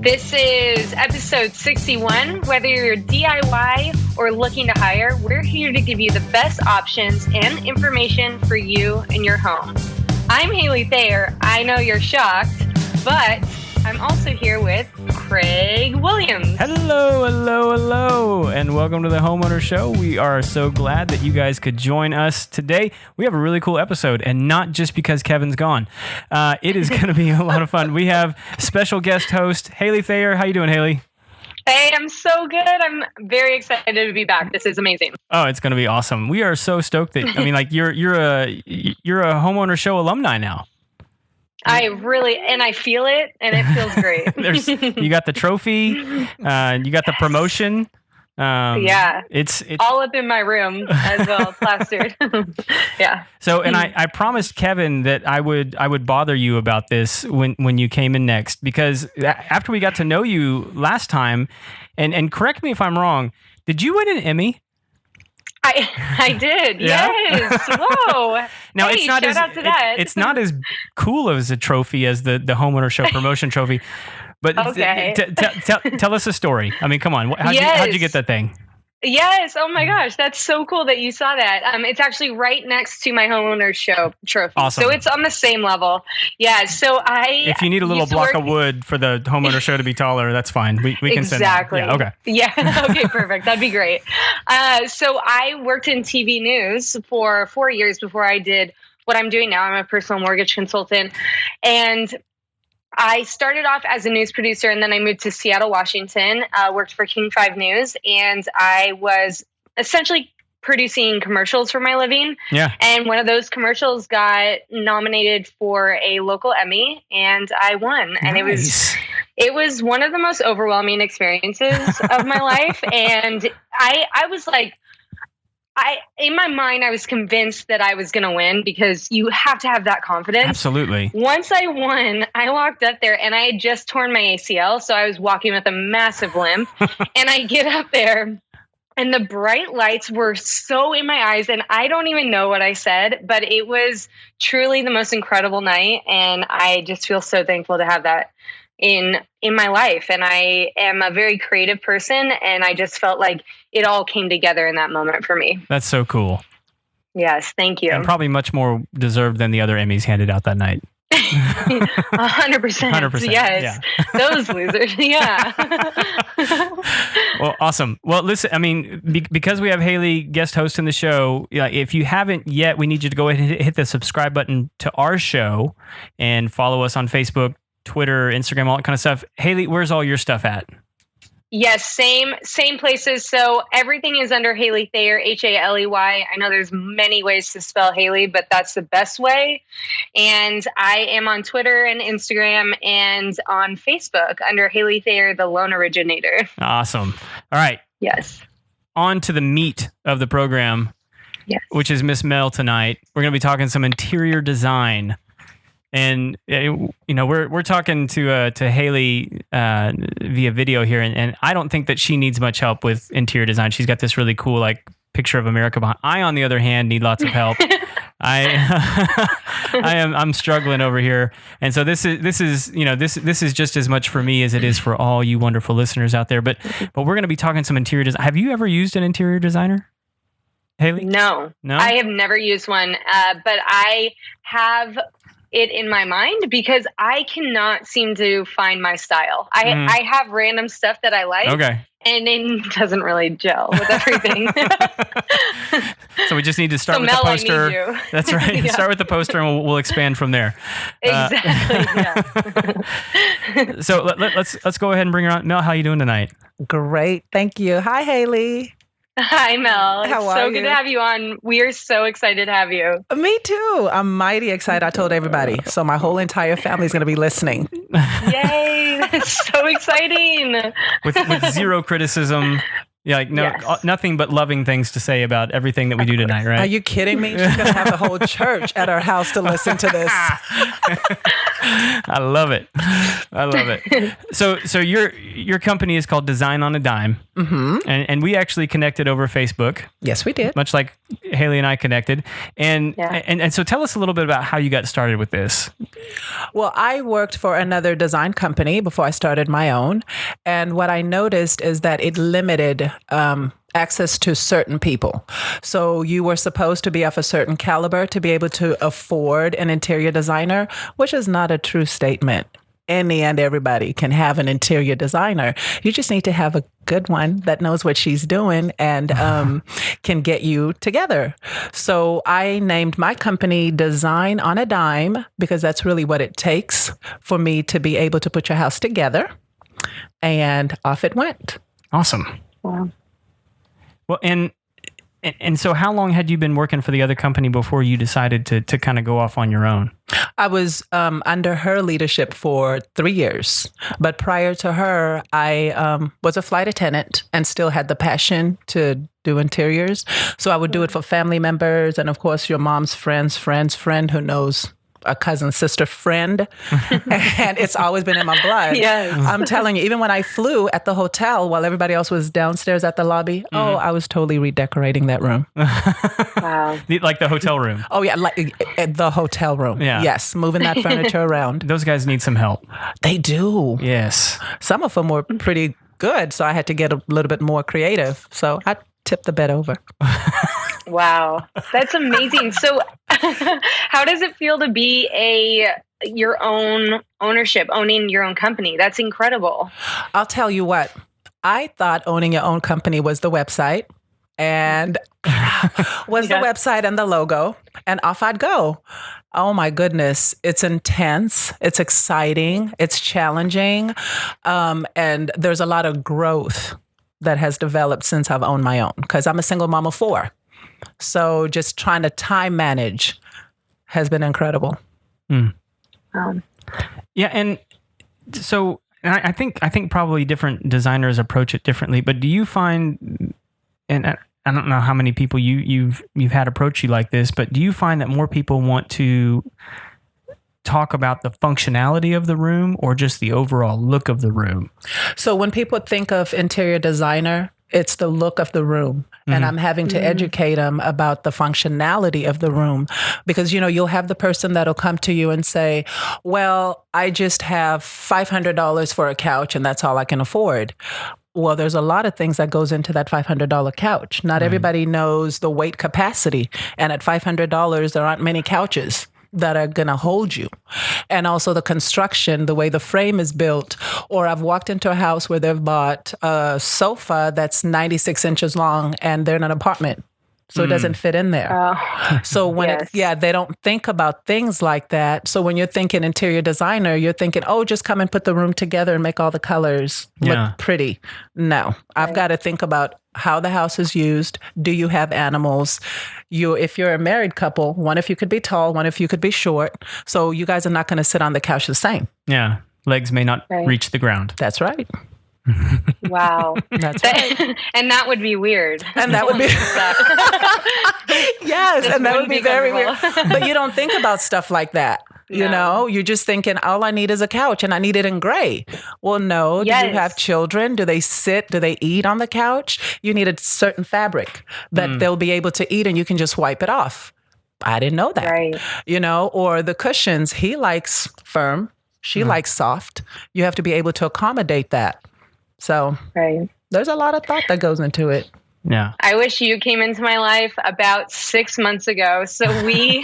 This is episode 61. Whether you're DIY or looking to hire, we're here to give you the best options and information for you and your home. I'm Haley Thayer. I know you're shocked, but I'm also here with Craig Williams. Hello, and welcome to the Homeowner Show. We are so glad that you guys could join us today. We have a really cool episode, and not just because Kevin's gone. It is going to be a lot of fun. We have special guest host Haley Thayer. How you doing, Haley? Hey, I'm so good. I'm very excited to be back. This is amazing. Oh, it's going to be awesome. We are so stoked that you're a Homeowner Show alumni now. I feel it, and it feels great. You got the trophy, you got the promotion. Yeah, it's all up in my room as well, plastered. Yeah. So, and I promised Kevin that I would bother you about this when you came in next, because after we got to know you last time, and correct me if I'm wrong, did you win an Emmy? I did. Yeah? Yes. Whoa. Now, hey, shout out to that. It's not as cool as a trophy as the Homeowner Show promotion trophy. But okay. Tell us a story. I mean, come on. How'd you get that thing? Yes. Oh my gosh. That's so cool that you saw that. It's actually right next to my Homeowner Show trophy. Awesome. So it's on the same level. Yeah. So if you need a little block of wood for the Homeowner Show to be taller, that's fine. We can send that. Exactly. Yeah. Okay. Yeah. Okay. Perfect. That'd be great. So I worked in TV news for 4 years before I did what I'm doing now. I'm a personal mortgage consultant, and I started off as a news producer, and then I moved to Seattle, Washington, worked for King 5 News, and I was essentially producing commercials for my living. Yeah. And one of those commercials got nominated for a local Emmy, and I won. And nice. it was one of the most overwhelming experiences of my life. And I was like, in my mind, I was convinced that I was going to win, because you have to have that confidence. Absolutely. Once I won, I walked up there, and I had just torn my ACL. So I was walking with a massive limp, and I get up there, and the bright lights were so in my eyes, and I don't even know what I said, but it was truly the most incredible night. And I just feel so thankful to have that in my life. And I am a very creative person, and I just felt like it all came together in that moment for me. That's so cool. Yes, thank you. And probably much more deserved than the other Emmys handed out that night. 100%. Yes. Yeah. Those losers. Yeah. Well, awesome. Well, listen, I mean, because we have Haley guest hosting the show, if you haven't yet, we need you to go ahead and hit the subscribe button to our show and follow us on Facebook, Twitter, Instagram, all that kind of stuff. Haley, where's all your stuff at? Yes, same places. So everything is under Haley Thayer, Haley. I know there's many ways to spell Haley, but that's the best way. And I am on Twitter and Instagram and on Facebook under Haley Thayer, the Loan Originator. Awesome. All right. Yes. On to the meat of the program, yes, which is Miss Mel tonight. We're going to be talking some interior design. And we're talking to Haley via video here, and I don't think that she needs much help with interior design. She's got this really cool picture of America behind. I, on the other hand, need lots of help. I'm struggling over here, and so this is just as much for me as it is for all you wonderful listeners out there. But we're going to be talking some interior design. Have you ever used an interior designer, Haley? No, I have never used one, but I have it in my mind because I cannot seem to find my style. I have random stuff that I like. Okay. And it doesn't really gel with everything. So we just need to start with the poster. I need you. That's right. Yeah. Start with the poster, and we'll expand from there. Exactly. Yeah. So let's go ahead and bring her on. Mel, how are you doing tonight? Great, thank you. Hi, Haley. Hi, Mel. How are so you? Good to have you on. We are so excited to have you. Me too. I'm mighty excited. I told everybody. So my whole entire family is going to be listening. Yay. That's so exciting. With zero criticism. Yeah, Yes. Nothing but loving things to say about everything that we do tonight, right? Are you kidding me? She's going to have the whole church at her house to listen to this. I love it. So your company is called Design on a Dime, Mm-hmm. and we actually connected over Facebook. Yes, we did. Much like Haley and I connected. And, Yeah. and so tell us a little bit about how you got started with this. Well, I worked for another design company before I started my own. And what I noticed is that it limited access to certain people. So you were supposed to be of a certain caliber to be able to afford an interior designer, which is not a true statement. Any and everybody can have an interior designer. You just need to have a good one that knows what she's doing and can get you together. So I named my company Design on a Dime because that's really what it takes for me to be able to put your house together. And off it went. Awesome. Wow. Well, and so how long had you been working for the other company before you decided to kind of go off on your own? I was under her leadership for 3 years. But prior to her, I was a flight attendant and still had the passion to do interiors. So I would do it for family members and, of course, your mom's friend who knows a cousin, sister, friend. And it's always been in my blood. Yes. I'm telling you, even when I flew at the hotel while everybody else was downstairs at the lobby, I was totally redecorating that room. Wow. Like the hotel room. Oh, yeah, like the hotel room. Yeah. Yes, moving that furniture around. Those guys need some help. They do. Yes. Some of them were pretty good, so I had to get a little bit more creative. So I tipped the bed over. Wow. That's amazing. So how does it feel to be your own ownership, owning your own company? That's incredible. I'll tell you what, I thought owning your own company was the website and the website and the logo, and off I'd go. Oh my goodness. It's intense. It's exciting. It's challenging. And there's a lot of growth that has developed since I've owned my own because I'm a single mom of 4. So just trying to time manage has been incredible. Yeah, and so I think probably different designers approach it differently. But do you find, and I don't know how many people you've had approach you like this, but do you find that more people want to talk about the functionality of the room or just the overall look of the room? So when people think of interior designer, it's the look of the room. And I'm having to educate them about the functionality of the room because, you'll have the person that'll come to you and say, well, I just have $500 for a couch and that's all I can afford. Well, there's a lot of things that goes into that $500 couch. Not everybody knows the weight capacity. And at $500, there aren't many couches that are going to hold you. And also the construction, the way the frame is built. Or I've walked into a house where they've bought a sofa that's 96 inches long and they're in an apartment. So it doesn't fit in there. So when they don't think about things like that. So when you're thinking interior designer, you're thinking, oh, just come and put the room together and make all the colors look pretty. No, I've got to think about how the house is used. Do you have animals? If you're a married couple, one of you could be tall, one of you could be short. So you guys are not going to sit on the couch the same. Yeah. Legs may not reach the ground. That's right. Wow. That's right. And that would be weird. And that would be yes, and that would be very weird. But you don't think about stuff like that. You're just thinking, all I need is a couch and I need it in gray. Well, no. Do you have children? Do they sit? Do they eat on the couch? You need a certain fabric that they'll be able to eat and you can just wipe it off. I didn't know that. Right. Or the cushions, he likes firm. She likes soft. You have to be able to accommodate that. So there's a lot of thought that goes into it. Yeah. I wish you came into my life about 6 months ago. So we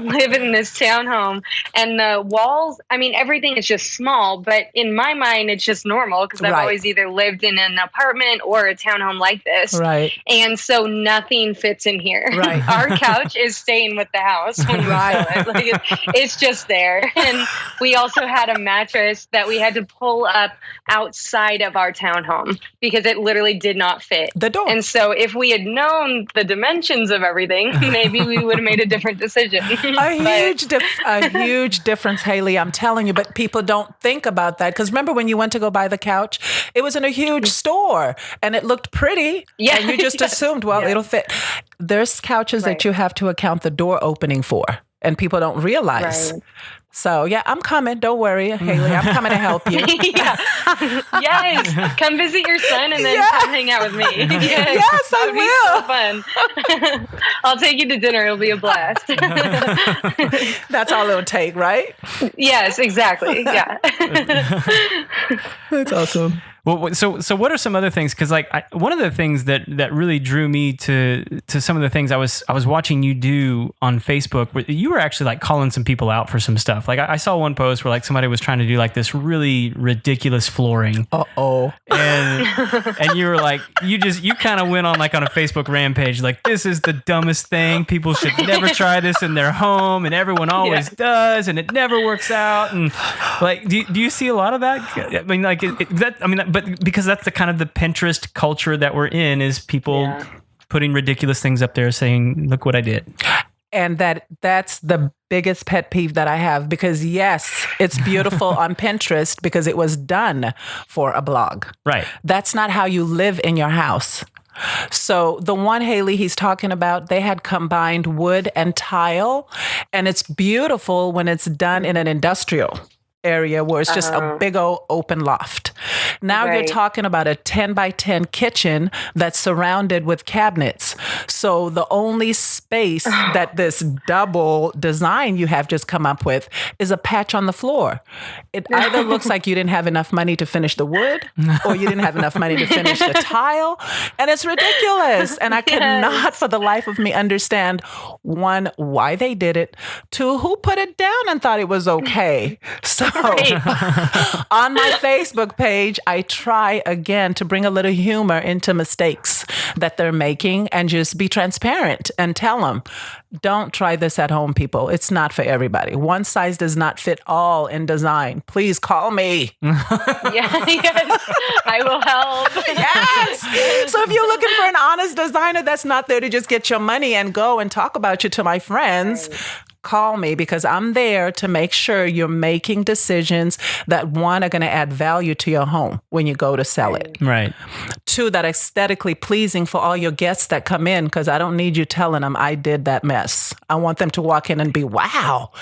live in this townhome and the walls, everything is just small, but in my mind, it's just normal because I've always either lived in an apartment or a townhome like this. Right. And so nothing fits in here. Right. Our couch is staying with the house when we sell it. Like it's just there. And we also had a mattress that we had to pull up outside of our townhome because it literally did not fit the door. And so if we had known the dimensions of everything, maybe we would have made a different decision. A huge difference, Haley, I'm telling you. But people don't think about that. Because remember when you went to go buy the couch, it was in a huge store and it looked pretty. Yeah. And you just assumed, it'll fit. There's couches that you have to account the door opening for. and people don't realize. Right. So yeah, I'm coming. Don't worry, Haley. I'm coming to help you. Yeah. Yes. Come visit your son and then Yeah. come hang out with me. Yes, Yes, I will. So fun. I'll take you to dinner. It'll be a blast. That's all it'll take, right? Yes, exactly. Yeah. That's awesome. Well, so what are some other things? Because like one of the things that really drew me to some of the things I was watching you do on Facebook, where you were actually like calling some people out for some stuff. Like I saw one post where like somebody was trying to do like this really ridiculous flooring, Uh-oh. and you were like you kind of went on like on a Facebook rampage, like this is the dumbest thing. People should never try this in their home, and everyone always does, and it never works out. And like, do you see a lot of that? I mean, like but because that's the kind of the Pinterest culture that we're in, is people putting ridiculous things up there saying, look what I did. And that's the biggest pet peeve that I have, because yes, it's beautiful on Pinterest because it was done for a blog. Right. That's not how you live in your house. So the one Haley he's talking about, they had combined wood and tile, and it's beautiful when it's done in an industrial area where it's just a big old open loft. Now you're talking about a 10 by 10 kitchen that's surrounded with cabinets. So the only space that this double design you have just come up with is a patch on the floor. It either looks like you didn't have enough money to finish the wood, or you didn't have enough money to finish the tile. And it's ridiculous. And I could not for the life of me understand, one, why they did it, two, who put it down and thought it was okay. So on my Facebook page, I try again to bring a little humor into mistakes that they're making and just be transparent and tell them, don't try this at home, people. It's not for everybody. One size does not fit all in design. Please call me. Yes, I will help. Yes. So if you're looking for an honest designer that's not there to just get your money and go and talk about you to my friends, call me, because I'm there to make sure you're making decisions that, one, are going to add value to your home when you go to sell it. Right. Two, that are aesthetically pleasing for all your guests that come in, because I don't need you telling them I did that mess. I want them to walk in and be, wow.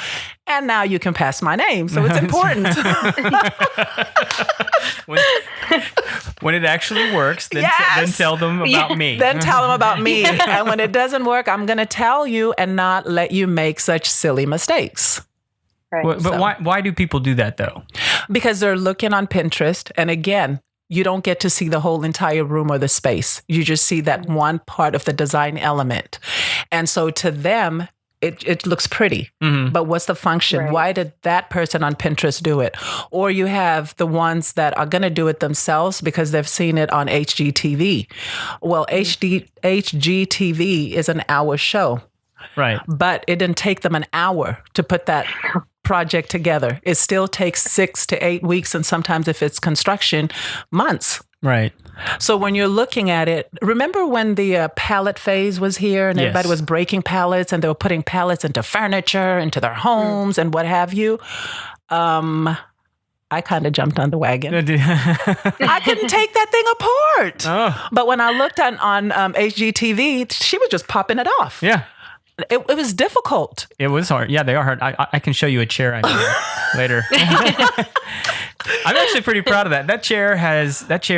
And now you can pass my name. So it's important. When it actually works, then tell them about me. Then tell them about me. And when it doesn't work, I'm going to tell you and not let you make such silly mistakes. Right. But why do people do that though? Because they're looking on Pinterest. And again, you don't get to see the whole entire room or the space. You just see that one part of the design element. And so to them, it looks pretty, but what's the function? Right. Why did that person on Pinterest do it? Or you have the ones that are going to do it themselves because they've seen it on HGTV. Well, HGTV is an hour show. Right. But it didn't take them an hour to put that project together. It still takes 6 to 8 weeks, and sometimes if it's construction, months. Right. So when you're looking at it, remember when the pallet phase was here and everybody was breaking pallets and they were putting pallets into furniture, into their homes and what have you? I kind of jumped on the wagon. I couldn't take that thing apart. Oh. But when I looked on HGTV, she was just popping it off. Yeah. It was difficult. It was hard. Yeah, they are hard. I can show you a chair I made later. I'm actually pretty proud of that. That chair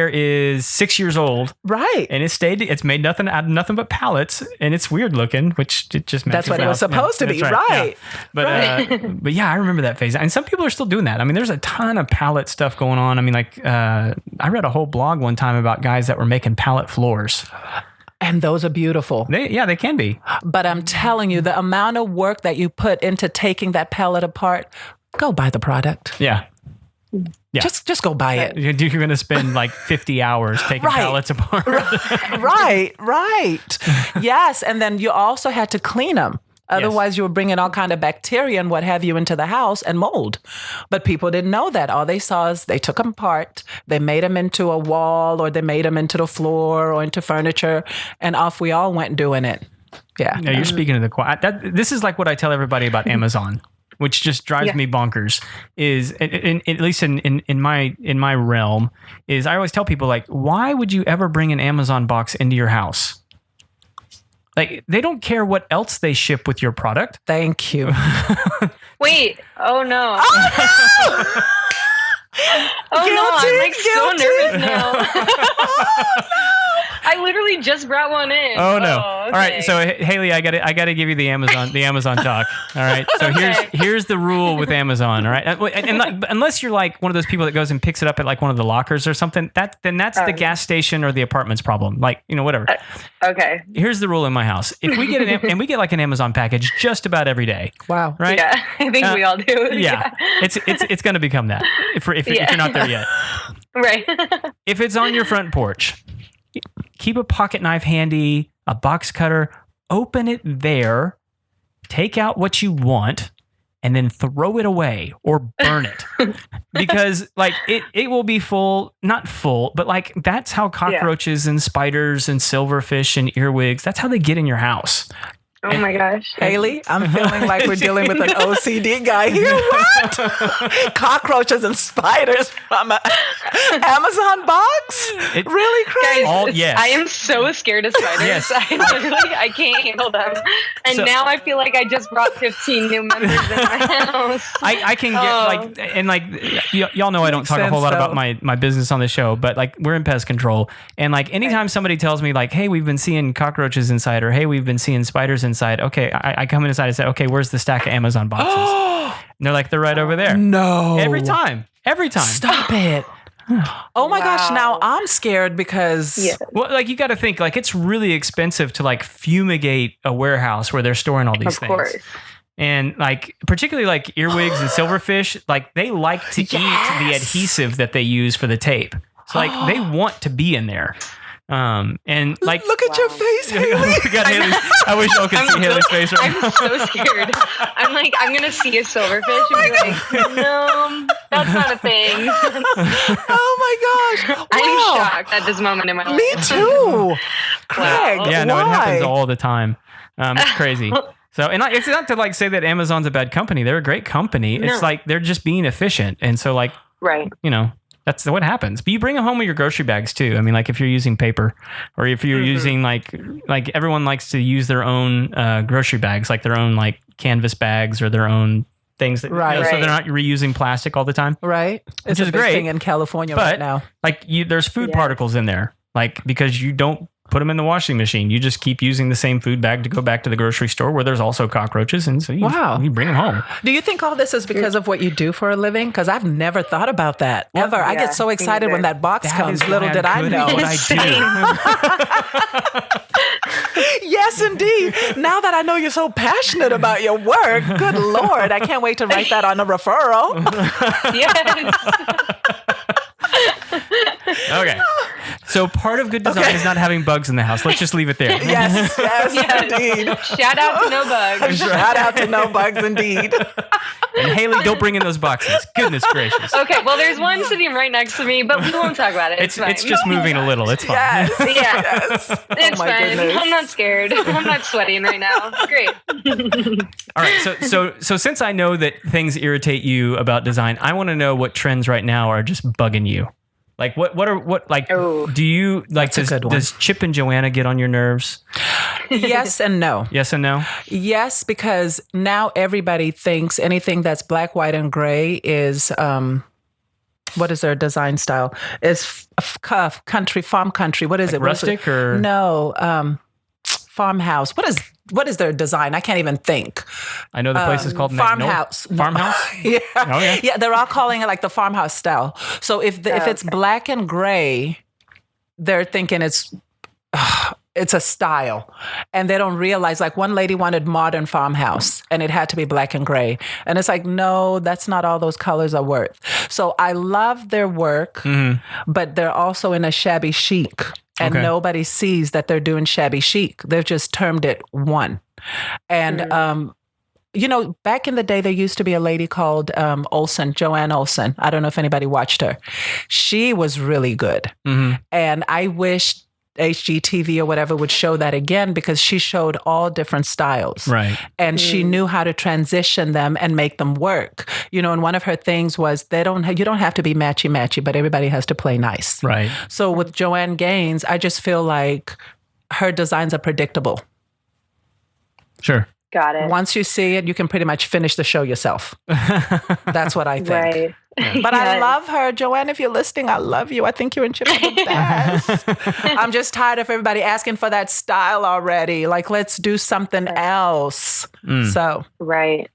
is 6 years old. Right. And it's made nothing out of nothing but pallets, and it's weird looking, which it just that's what it was supposed to be. Right. Right. Yeah. But yeah, I remember that phase. And some people are still doing that. I mean, there's a ton of pallet stuff going on. I mean, like I read a whole blog one time about guys that were making pallet floors. And those are beautiful. They can be. But I'm telling you, the amount of work that you put into taking that pallet apart, go buy the product. Yeah. Yeah. Just go buy it. You're going to spend like 50 hours taking pallets apart. Right. Yes. And then you also had to clean them. Otherwise, you were bringing all kind of bacteria and what have you into the house and mold. But people didn't know that. All they saw is they took them apart, they made them into a wall, or they made them into the floor or into furniture, and off we all went doing it. Yeah. You're speaking of the quiet. This is like what I tell everybody about Amazon, which just drives me bonkers. Is at least in my realm, is I always tell people, like, why would you ever bring an Amazon box into your house? Like they don't care what else they ship with your product. Thank you. Wait. Oh no. Oh, no! Oh no, I'm like so Guilty. nervous now. I literally just brought one in. Oh no! Okay. All right, so Haley, I got to give you the Amazon talk. All right, so here's the rule with Amazon. All right, and unless you're like one of those people that goes and picks it up at like one of the lockers or something, that's the gas station or the apartment's problem. Like whatever. Okay. Here's the rule in my house: if we get and we get like an Amazon package just about every day. Wow. Right? Yeah, I think we all do. Yeah, it's going to become that if you're not there yet. Right. If it's on your front porch, keep a pocket knife handy, a box cutter, open it there, take out what you want, and then throw it away or burn it. Because like it will be full, not full, but like that's how cockroaches and spiders and silverfish and earwigs, that's how they get in your house. Oh my gosh. Haley, I'm feeling like we're dealing with an OCD guy here. What? Cockroaches and spiders from an Amazon box? Really, Craig? Yes. I am so scared of spiders. Yes. I can't handle them. And now I feel like I just brought 15 new members in my house. I can get y'all know I don't talk a whole lot about my business on the show, but like we're in pest control, and like anytime somebody tells me like, hey, we've been seeing cockroaches inside, or hey, we've been seeing spiders inside. Okay, I come inside and say, okay, where's the stack of Amazon boxes? And they're like, they're right over there. No. Every time. Stop it. Oh my gosh, now I'm scared because Well, like you got to think like it's really expensive to like fumigate a warehouse where they're storing all these things. Of course. And like particularly like earwigs and silverfish, like they like to eat the adhesive that they use for the tape. So like they want to be in there. And like look at your face, Haley. I wish y'all could see Haley's face right now. I'm so scared. I'm like, I'm gonna see a silverfish and be like, no, that's not a thing. Oh my gosh. Wow. I'm shocked at this moment in my life. Me too. Craig, Yeah, no, why? it happens all the time. It's crazy. So, and it's not to like say that Amazon's a bad company. They're a great company. It's like they're just being efficient. And so like, that's what happens. But you bring them home with your grocery bags too. I mean, like if you're using paper or if you're using like everyone likes to use their own grocery bags, like their own like canvas bags or their own things that, so they're not reusing plastic all the time. Right. Which It's is a big great thing in California right now. Like there's food particles in there, like because you don't put them in the washing machine. You just keep using the same food bag to go back to the grocery store where there's also cockroaches. And so you bring them home. Do you think all this is because of what you do for a living? Because I've never thought about that, ever. I get so excited when that box comes. Little did I know. What I do. Yes, indeed. Now that I know you're so passionate about your work, good Lord, I can't wait to write that on a referral. Yes. Okay. So part of good design is not having bugs in the house. Let's just leave it there. Yes, indeed. Shout out to no bugs. Shout out to no bugs, indeed. And Haley, don't bring in those boxes. Goodness gracious. Okay, well, there's one sitting right next to me, but we won't talk about it. It's just moving a little. It's fine. Yes. Yes. It's fine. Goodness. I'm not scared. I'm not sweating right now. Great. All right. So since I know that things irritate you about design, I want to know what trends right now are just bugging you. Like do you like does Chip and Joanna get on your nerves? Yes and no. Yes and no? Yes, because now everybody thinks anything that's black, white, and gray is what is their design style? Is farm country. What is like it? Rustic or no? Farmhouse. What is their design? I can't even think. I know the place is called Farmhouse. Farmhouse? Yeah. Oh, yeah. Yeah, they're all calling it like the farmhouse style. So if it's black and gray, they're thinking it's a style. And they don't realize, like one lady wanted modern farmhouse and it had to be black and gray. And it's like, no, that's not all those colors are worth. So I love their work, but they're also in a shabby chic. And nobody sees that they're doing shabby chic. They've just termed it one. And, back in the day, there used to be a lady called Olsen, Joanne Olsen. I don't know if anybody watched her. She was really good. And I wish HGTV or whatever would show that again because she showed all different styles. Right. And she knew how to transition them and make them work. And one of her things was you don't have to be matchy-matchy, but everybody has to play nice. Right. So with Joanne Gaines, I just feel like her designs are predictable. Sure. Got it. Once you see it, you can pretty much finish the show yourself. That's what I think. Right. But I love her. Joanne, if you're listening, I love you. I think you and Chip are the best. I'm just tired of everybody asking for that style already. Like, let's do something else. So, Right.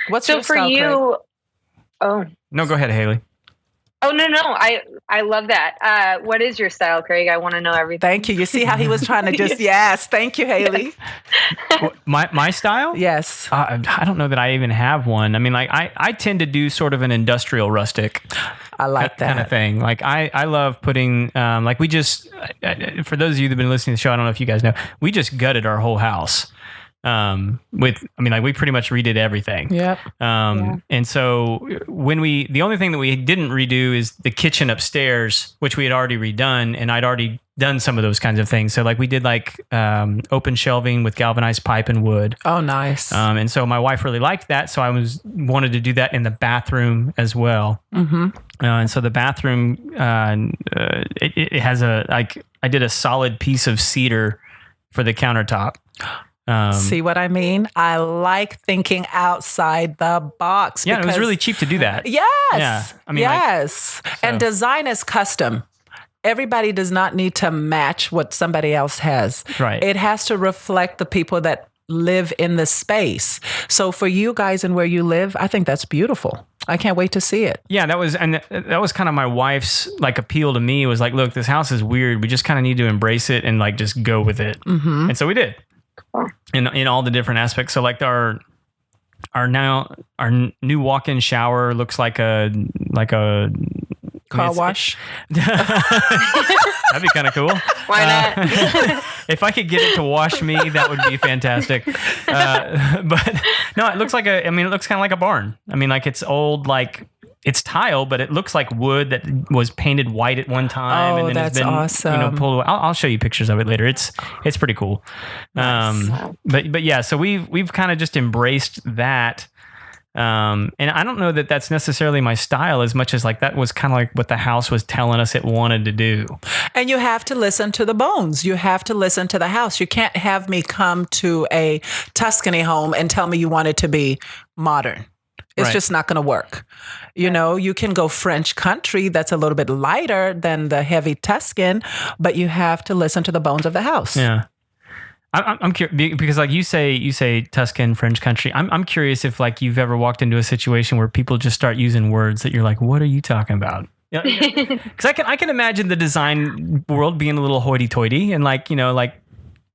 what's So your for style, Craig? you, oh, No, go ahead, Haley. oh no, I love that. What is your style, Craig? I want to know everything. Thank you. You see how he was trying to just, yes. Thank you, Haley. My style? Yes. I don't know that I even have one. I mean, like I tend to do sort of an industrial rustic I like that. kind of thing. Like I love putting like we just for those of you that've been listening to the show, I don't know if you guys know, we just gutted our whole house. We pretty much redid everything. Yep. And so the only thing that we didn't redo is the kitchen upstairs, which we had already redone, and I'd already done some of those kinds of things. So like we did like open shelving with galvanized pipe and wood. Oh, nice. And so my wife really liked that. So I wanted to do that in the bathroom as well. Mm-hmm. And so the bathroom, it has I did a solid piece of cedar for the countertop. See what I mean? I like thinking outside the box. Yeah, it was because- really cheap to do that. Yes. Yeah, I mean, yes. And design is custom. Everybody does not need to match what somebody else has. Right. It has to reflect the people that live in the space. So for you guys and where you live, I think that's beautiful. I can't wait to see it. Yeah, that was kind of my wife's like appeal to me, was like, look, this house is weird. We just kind of need to embrace it and like just go with it. Mm-hmm. And so we did. In all the different aspects. So like our new walk-in shower looks like a Car wash. That'd be kind of cool. Why not? If I could get it to wash me, that would be fantastic. But no, it looks it looks kind of like a barn. I mean, like it's old, like it's tile, but it looks like wood that was painted white at one time. Oh, and then that's it's been, awesome. pulled away. I'll show you pictures of it later. It's pretty cool. But yeah, so we've kind of just embraced that. And I don't know that that's necessarily my style as much as like that was kind of like what the house was telling us it wanted to do. And you have to listen to the bones. You have to listen to the house. You can't have me come to a Tuscany home and tell me you want it to be modern. It's just not going to work. You know, you can go French country that's a little bit lighter than the heavy Tuscan, but you have to listen to the bones of the house. Yeah. I'm curious because like you say Tuscan French country. I'm curious if like you've ever walked into a situation where people just start using words that you're like, what are you talking about? Because I can imagine the design world being a little hoity-toity and like, you know, like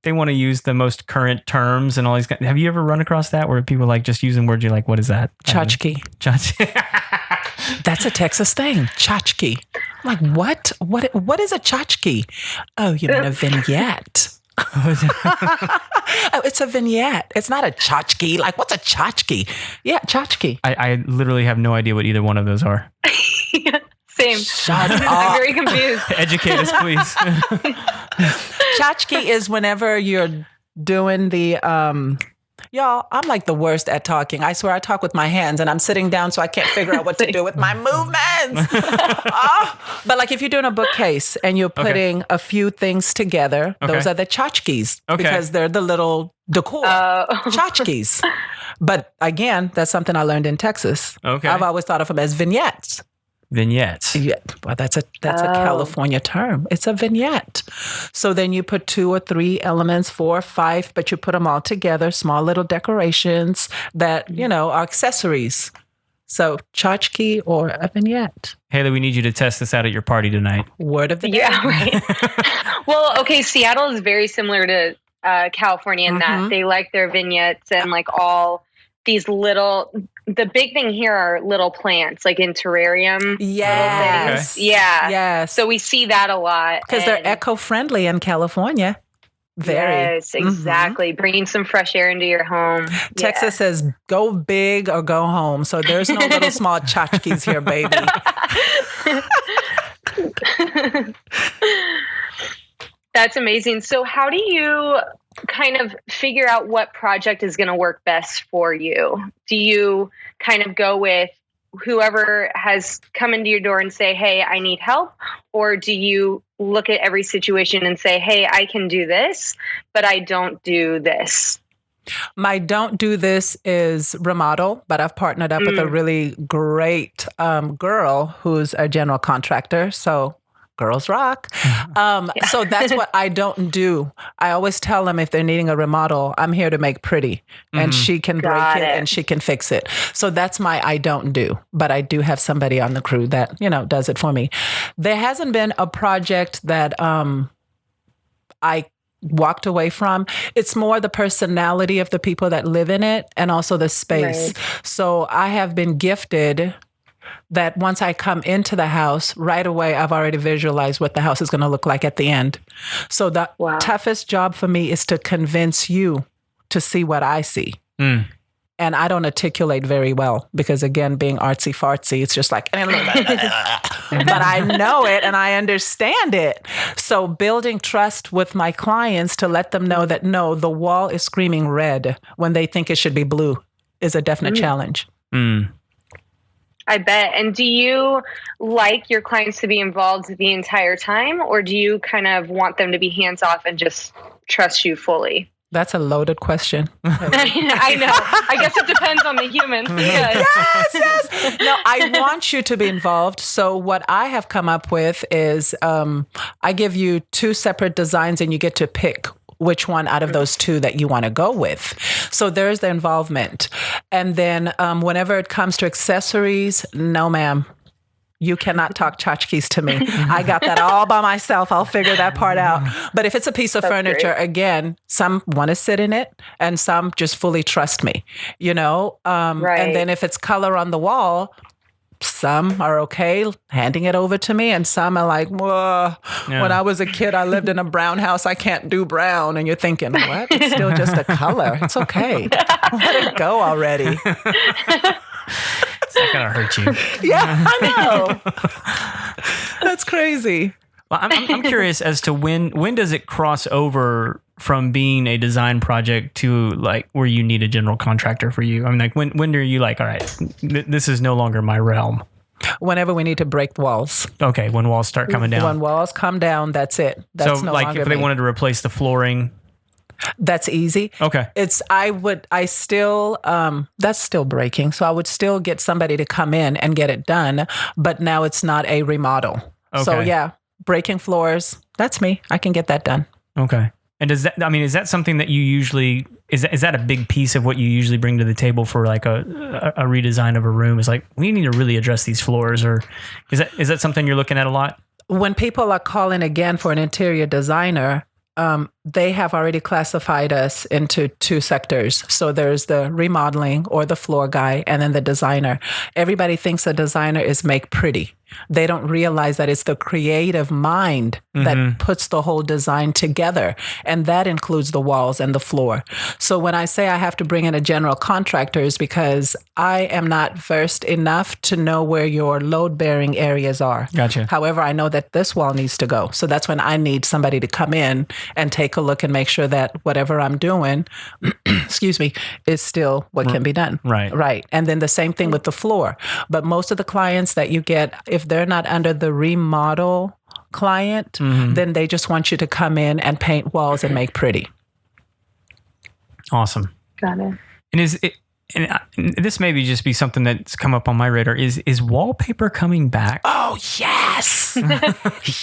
they want to use the most current terms and all these. Have you ever run across that where people like just using words you're like, what is that? Tchotchke. Tchotchke. That's a Texas thing. Tchotchke. I'm like, what? What is a tchotchke? Oh, you mean a vignette? Oh, it's a vignette. It's not a tchotchke. Like, what's a tchotchke? Yeah, tchotchke. I literally have no idea what either one of those are. Same. Shut I'm up. very confused. Educate us, please. Tchotchke is whenever you're doing the y'all, I'm like the worst at talking. I swear I talk with my hands and I'm sitting down so I can't figure out what to do with my movements. But like if you're doing a bookcase and you're putting a few things together, those are the tchotchkes because they're the little decor. Tchotchkes. But again, that's something I learned in Texas. Okay. I've always thought of them as vignettes. Vignettes. Yeah, well, that's a California term. It's a vignette. So then you put 2 or 3 elements, 4 or 5, but you put them all together, small little decorations that, you know, are accessories. So tchotchke or a vignette. Haley, we need you to test this out at your party tonight. Word of the day. Yeah, right. Well, okay, Seattle is very similar to California in that they like their vignettes and like all these little. The big thing here are little plants, like in terrarium. Yes. Okay. Yeah. Yes. So we see that a lot. Because they're eco-friendly in California. Very. Yes, exactly. Bringing some fresh air into your home. Texas says go big or go home. So there's no little small tchotchkes here, baby. That's amazing. So how do you kind of figure out what project is going to work best for you? Do you kind of go with whoever has come into your door and say, hey, I need help? Or do you look at every situation and say, hey, I can do this, but I don't do this? My don't do this is remodel, but I've partnered up with a really great girl who's a general contractor. So girls rock. So that's what I don't do. I always tell them if they're needing a remodel, I'm here to make pretty, and she can break it and she can fix it. So that's my I don't do. But I do have somebody on the crew that, does it for me. There hasn't been a project that I walked away from. It's more the personality of the people that live in it and also the space. Right. So I have been gifted that once I come into the house, right away, I've already visualized what the house is going to look like at the end. So the toughest job for me is to convince you to see what I see. And I don't articulate very well because, again, being artsy fartsy, it's just like, but I know it and I understand it. So building trust with my clients to let them know that, no, the wall is screaming red when they think it should be blue is a definite challenge. I bet. And do you like your clients to be involved the entire time, or do you kind of want them to be hands off and just trust you fully? That's a loaded question. I know. I guess it depends on the human. Yes. No, I want you to be involved. So what I have come up with is I give you 2 separate designs and you get to pick which one out of those 2 that you want to go with. So there's the involvement. And then whenever it comes to accessories, no, ma'am. You cannot talk tchotchkes to me. I got that all by myself. I'll figure that part out. But if it's a piece of furniture, again, some want to sit in it and some just fully trust me, And then if it's color on the wall, some are okay handing it over to me, and some are like, whoa, when I was a kid, I lived in a brown house. I can't do brown. And you're thinking, what? It's still just a color. It's okay. Let it go already. It's not going to hurt you. Yeah, I know. That's crazy. Well, I'm curious as to when does it cross over from being a design project to like where you need a general contractor for you? I mean, like when are you like, all right, this is no longer my realm? Whenever we need to break walls. Okay, when walls start coming down. When walls come down, that's it. That's so no like longer if they me. wanted to replace the flooring. That's easy. Okay. That's still breaking. So I would still get somebody to come in and get it done, but now it's not a remodel. Okay. So yeah, breaking floors, that's me. I can get that done. Okay. And is that something that you usually, is that a big piece of what you usually bring to the table for like a redesign of a room? Is like, we need to really address these floors, or is that something you're looking at a lot? When people are calling again for an interior designer, they have already classified us into 2 sectors. So there's the remodeling or the floor guy, and then the designer. Everybody thinks a designer is make pretty. They don't realize that it's the creative mind that puts the whole design together. And that includes the walls and the floor. So when I say I have to bring in a general contractor, is because I am not versed enough to know where your load-bearing areas are. Gotcha. However, I know that this wall needs to go. So that's when I need somebody to come in and take a look and make sure that whatever I'm doing, excuse me, is still what can be done. Right. Right. And then the same thing with the floor. But most of the clients that you get, if they're not under the remodel client, then they just want you to come in and paint walls and make pretty. Awesome. Got it. And this maybe just be something that's come up on my radar. Is wallpaper coming back? Oh, yes.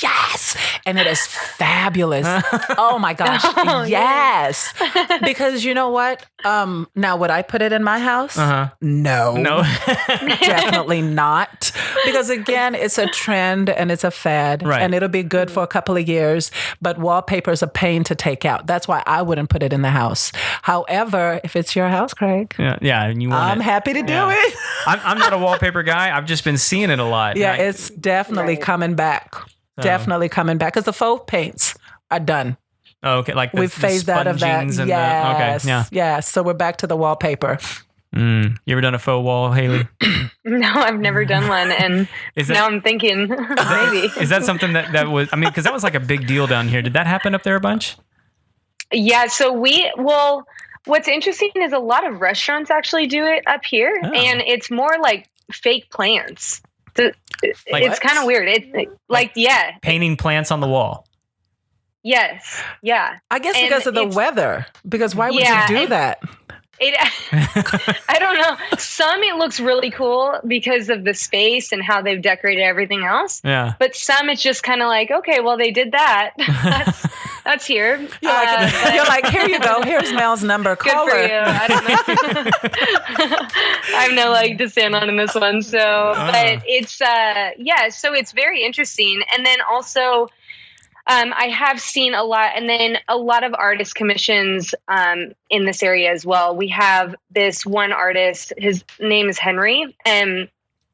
Yes. And it is fabulous. Oh, my gosh. Yes. Because you know what? Now, would I put it in my house? No. Definitely not. Because again, it's a trend and it's a fad. Right. And it'll be good for a couple of years. But wallpaper is a pain to take out. That's why I wouldn't put it in the house. However, if it's your house, Craig. Yeah. And you want I'm happy to do it. I'm not a wallpaper guy. I've just been seeing it a lot. Yeah, it's definitely coming back. Definitely coming back because the faux paints are done. Oh, okay. Like we've phased out of that. Yes. Yes. So we're back to the wallpaper. You ever done a faux wall, Haley? No, I've never done one, and now I'm thinking maybe. Is that something that was? I mean, because that was like a big deal down here. Did that happen up there a bunch? Yeah. So what's interesting is a lot of restaurants actually do it up here, and it's more like fake plants. It's kind of weird. It's like painting plants on the wall. Yes. Yeah. I guess And because of the it's- weather. Because why would Yeah, you do and- that? It, I don't know. Some it looks really cool because of the space and how they've decorated everything else. Yeah. But some it's just kind of like, okay, well they did that. that's here. You're like, here you go. Here's Mel's number. Good Call for her. you. I don't know. I have no leg to stand on in this one. So, but it's yeah. So it's very interesting. And then also, I have seen a lot, and then a lot of artist commissions in this area as well. We have this one artist. His name is Henry, and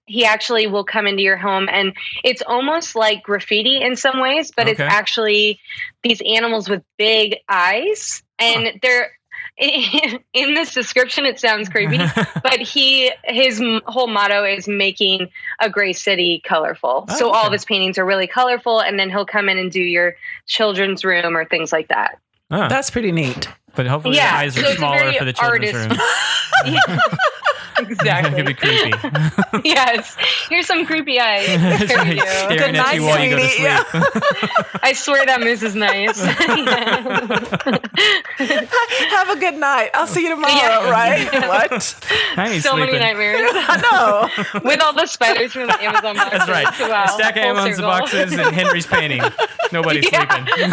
he actually will come into your home, and it's almost like graffiti in some ways, but it's Okay. actually these animals with big eyes, and they're in this description. It sounds creepy, but his whole motto is making a gray city colorful. Oh, so all okay. of his paintings are really colorful, and then he'll come in and do your children's room or things like that. Oh, That's pretty neat. but hopefully Yeah, the eyes so are it's a smaller very for the children's artist- room. Yeah, It could exactly. be creepy. Yes, here's some creepy eyes. That's There right. you go. Staring Good at you night, while you go to sweetie. sleep. I swear that moose is nice. Have a good night. I'll see you tomorrow, Yeah. right? What? I ain't So many sleeping. nightmares I know. with all the spiders from the Amazon boxes. That's right. Wow, A stack of full Amazon circle. boxes and Henry's painting. Nobody's Yeah. sleeping.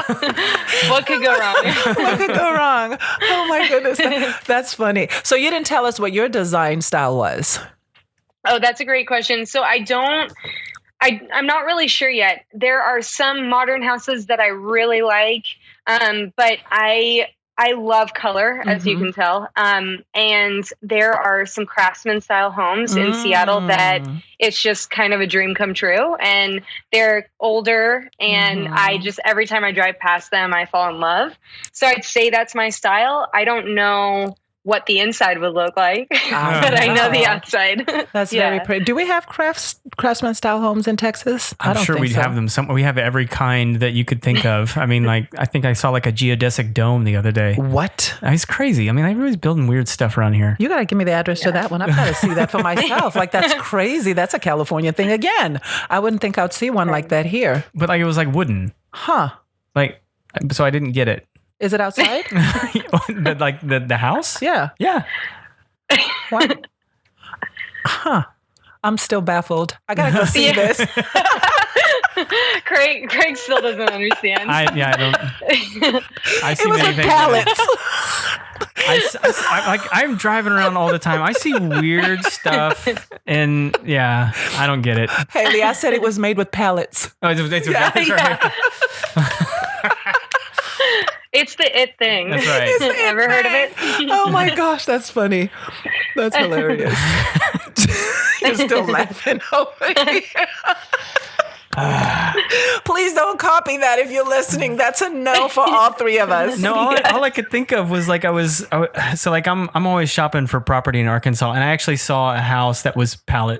What could go wrong? What could go wrong? Oh my goodness. That's funny. So you didn't tell us what your design style was. Oh, that's a great question. So I'm not really sure yet. There are some modern houses that I really like, but I love color, as you can tell. And there are some craftsman style homes in Seattle that it's just kind of a dream come true. And they're older, and I just every time I drive past them, I fall in love. So I'd say that's my style. I don't know what the inside would look like, but I know the outside. That's Yeah. very pretty. Do we have craftsman style homes in Texas? I I'm don't sure think we'd so. have them somewhere. We have every kind that you could think of. I mean, like, I think I saw like a geodesic dome the other day. What? It's crazy. I mean, everybody's building weird stuff around here. You got to give me the address to that one. I've got to see that for myself. Like, that's crazy. That's a California thing again. I wouldn't think I'd see one like that here. But like, it was like wooden. Huh. Like, so I didn't get it. Is it outside? Like the house? Yeah. Yeah. What? Huh. I'm still baffled. I got to go see Yeah. this. Craig still doesn't understand. I don't. I see It was many like things. pallets. I'm driving around all the time. I see weird stuff, and yeah, I don't get it. Haley, I said it was made with pallets. Oh, it's that's right. It's the it thing. That's right. Ever heard of it? Oh my gosh, that's funny. That's hilarious. You're still laughing over here. Please don't copy that if you're listening. That's a no for all three of us. No, all I could think of was like I'm always shopping for property in Arkansas, and I actually saw a house that was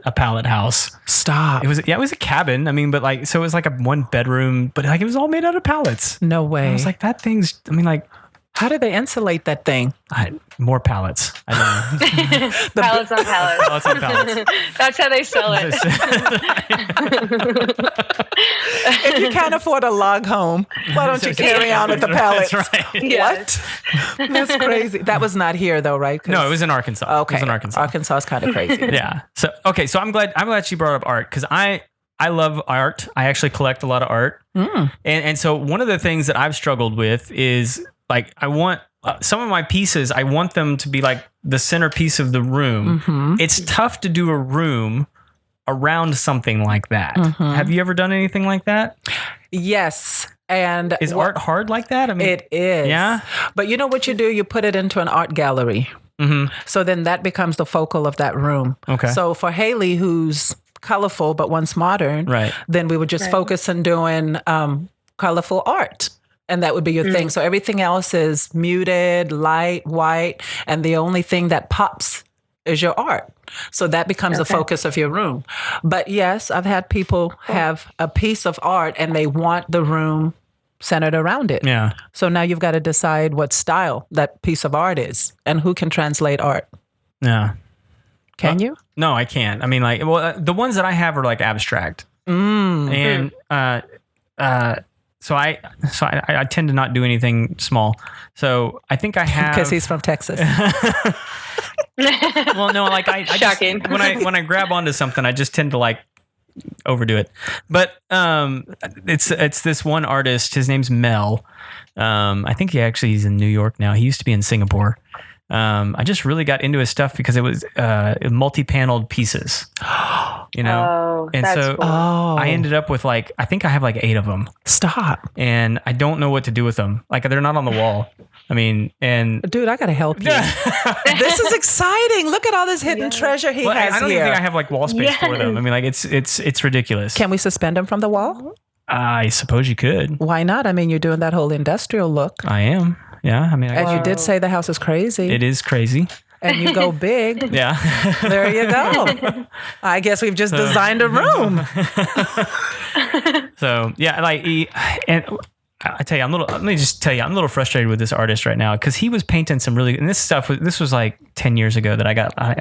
a pallet house. Stop. It was a cabin. I mean, but like, so it was like a 1-bedroom, but like it was all made out of pallets. No way. I was like, that thing's. I mean, like, How do they insulate that thing? more pallets. I don't know. Pallets on pallets. Pallets on pallets. That's how they sell it. If you can't afford a log home, why don't you carry on with the pallets? That's right. Yeah. What? That's crazy. That was not here though, right? 'Cause- No, it was in Arkansas. Okay. It was in Arkansas. Arkansas is kind of crazy. Yeah. So I'm glad she brought up art, because I love art. I actually collect a lot of art. And so one of the things that I've struggled with is like, I want some of my pieces, I want them to be like the centerpiece of the room. It's tough to do a room around something like that. Have you ever done anything like that? Yes. And Is art hard like that? I mean, it is. Yeah? But you know what you do? You put it into an art gallery. So then that becomes the focal of that room. Okay. So for Haley, who's colorful but once modern, Right. then we would just focus on doing colorful art. And that would be your thing. So everything else is muted, light, white, and the only thing that pops is your art. So that becomes the focus of your room. But yes, I've had people have a piece of art and they want the room centered around it. Yeah. So now you've got to decide what style that piece of art is and who can translate art. Yeah. Can you? No, I can't. I mean, like, well, the ones that I have are like abstract. And So I tend to not do anything small. So I think I have Because he's from Texas. Well, no, like I just, Shocking. when I grab onto something, I just tend to like overdo it. But it's this one artist. His name's Mel. I think he's in New York now. He used to be in Singapore. I just really got into his stuff because it was multi-paneled pieces, you know? Oh, and that's so cool. I ended up with I think I have 8 of them, Stop. and I don't know what to do with them. Like, they're not on the wall. I mean, and Dude, I got to help you. This is exciting. Look at all this hidden treasure he well, has I don't here. even think I have wall space for them. I mean, it's ridiculous. Can we suspend him from the wall? I suppose you could. Why not? I mean, you're doing that whole industrial look. I am. Yeah. I mean, And you did say the house is crazy. it is crazy. And you go big. Yeah. There you go. I guess we've just designed a room. So yeah, and I tell you, let me just tell you, I'm a little frustrated with this artist right now because he was painting some really, and this was like 10 years ago that I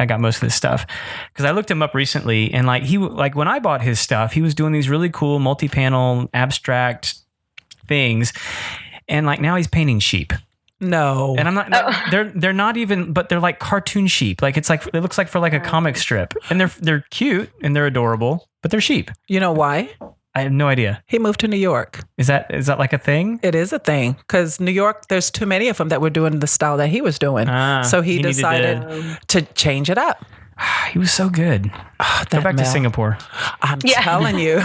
got most of this stuff, because I looked him up recently, and when I bought his stuff, he was doing these really cool multi-panel abstract things, and now he's painting sheep. No. And I'm not. They're not even. But they're like cartoon sheep. It looks like for a comic strip, and they're cute and they're adorable, but they're sheep. You know why? I have no idea. He moved to New York. Is that like a thing? It is a thing because New York, there's too many of them that were doing the style that he was doing. So he needed decided to change it up. He was so good. Oh, Go back to Mel. Singapore. I'm telling you.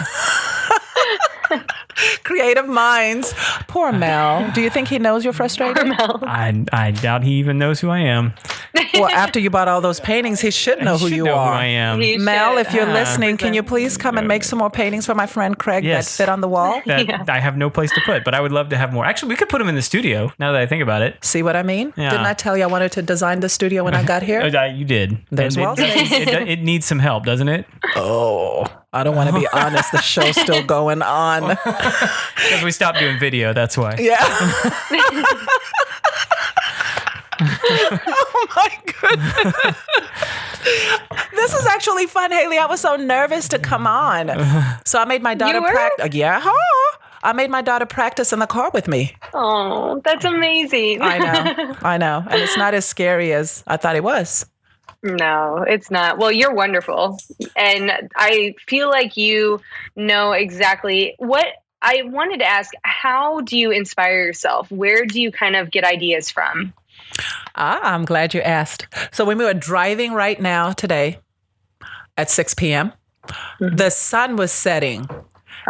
Creative minds. Poor Mel. Do you think he knows you're frustrated? I doubt he even knows who I am. Well, after you bought all those paintings, he should know who He should you know are. who I am. He Mel, should. if you're listening, can you please come and make some more paintings for my friend Craig Yes. that fit on the wall? That I have no place to put, but I would love to have more. Actually, we could put him in the studio. Now that I think about it. See what I mean? Yeah. Didn't I tell you I wanted to design the studio when I got here? You did. There's And wall space. it needs some help, doesn't it? Oh, I don't want to be honest. The show's still going on. Because we stopped doing video. That's why. Yeah. Oh my goodness. This is actually fun, Haley. I was so nervous to come on. So I made my daughter You were? practice. Yeah. I made my daughter practice in the car with me. Oh, that's amazing. I know. And it's not as scary as I thought it was. No, it's not. Well, you're wonderful. And I feel like you know exactly what I wanted to ask. How do you inspire yourself? Where do you kind of get ideas from? I'm glad you asked. So when we were driving right now today at 6 p.m., the sun was setting.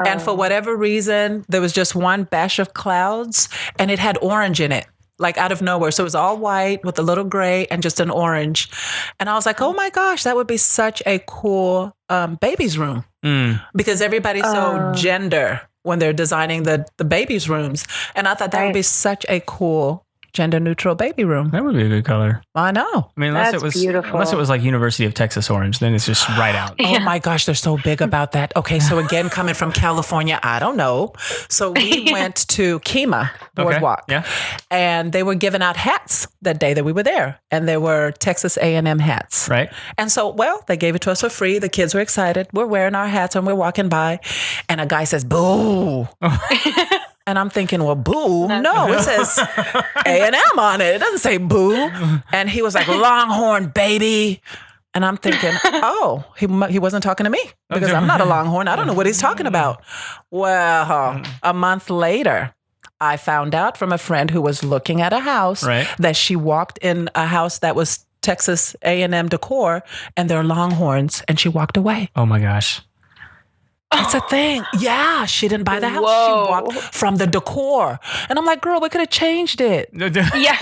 And for whatever reason, there was just one batch of clouds and it had orange in it, like out of nowhere. So it was all white with a little gray and just an orange. And I was like, oh my gosh, that would be such a cool baby's room. Because everybody's so gender when they're designing the baby's rooms. And I thought that would be such a cool gender neutral baby room. That would be a good color. I know. I mean, unless That's it was beautiful. unless it was like University of Texas orange, then it's just right out. Oh my gosh, they're so big about that. Okay, so again, coming from California, I don't know. So we went to Kemah Boardwalk, Yeah. and they were giving out hats that day that we were there, and they were Texas A&M hats. Right. And so, well, they gave it to us for free. The kids were excited. We're wearing our hats and we're walking by, and a guy says, "Boo." And I'm thinking, well, boo? No, it says A&M on it. It doesn't say boo. And he was like, Longhorn, baby. And I'm thinking, oh, he wasn't talking to me because I'm not a Longhorn. I don't know what he's talking about. Well, a month later, I found out from a friend who was looking at a house that she walked in a house that was Texas A&M decor, and they're Longhorns, and she walked away. Oh my gosh. It's a thing. Yeah, she didn't buy the house. Whoa. She walked from the decor. And I'm like, girl, we could have changed it. Yeah,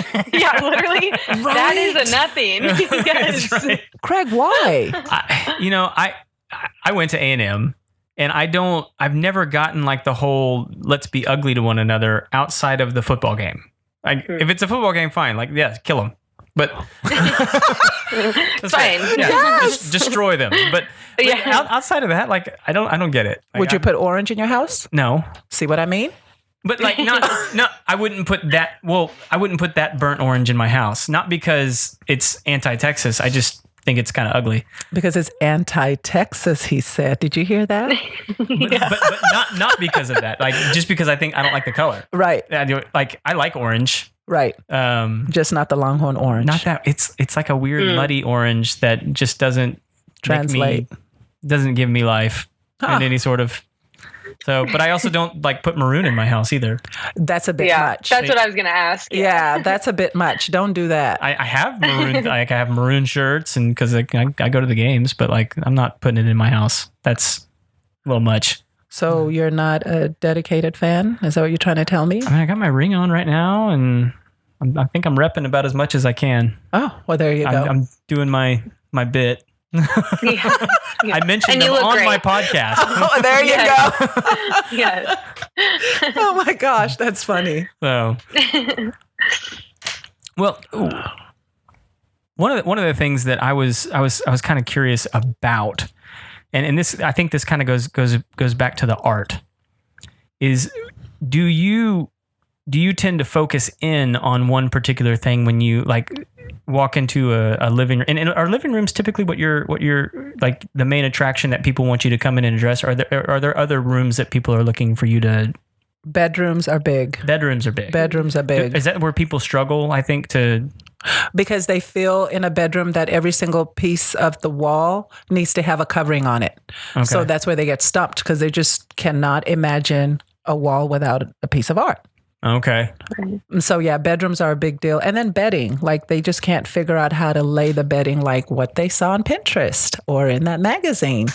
literally. That is a nothing. Yes. That's right. Craig, why? I went to A&M, and I've never gotten like the whole let's be ugly to one another outside of the football game. If it's a football game, fine. Like, yeah, kill them. But that's fine. Right. Yeah, Yes. just destroy them. But outside of that, like, I don't get it. Like, Would you put orange in your house? No. See what I mean? But like, no, I wouldn't put that. Well, I wouldn't put that burnt orange in my house. Not because it's anti-Texas. think it's kind of ugly. Because it's anti-Texas, he said. Did you hear that? But not because of that. Like just because I don't like the color. Right. Like I like orange. Right. Just not the Longhorn orange. Not that it's like a weird muddy orange that just doesn't Translate. Doesn't give me life in any sort of. So, but I also don't like put maroon in my house either. That's a bit much. That's what I was going to ask. Yeah, that's a bit much. Don't do that. I have maroon, like I have maroon shirts, and because I go to the games, but like I'm not putting it in my house. That's a little much. So you're not a dedicated fan? Is that what you're trying to tell me? I mean, I got my ring on right now, and I think I'm repping about as much as I can. Oh, well, there you go. I'm doing my bit. Yeah. I mentioned them on my podcast. Oh, there you go. Yes. Oh my gosh, that's funny. So, well, one of the things that I was kind of curious about, and this I think this kind of goes back to the art, is do you tend to focus in on one particular thing when you like walk into a living room? And are living rooms typically what you're like the main attraction that people want you to come in and address? Are there other rooms that people are looking for you to? Bedrooms are big. Bedrooms are big. Bedrooms are big. Is that where people struggle, I think, to... Because they feel in a bedroom that every single piece of the wall needs to have a covering on it. Okay. So that's where they get stumped because they just cannot imagine a wall without a piece of art. Okay. So yeah, bedrooms are a big deal. And then bedding, like they just can't figure out how to lay the bedding like what they saw on Pinterest or in that magazine.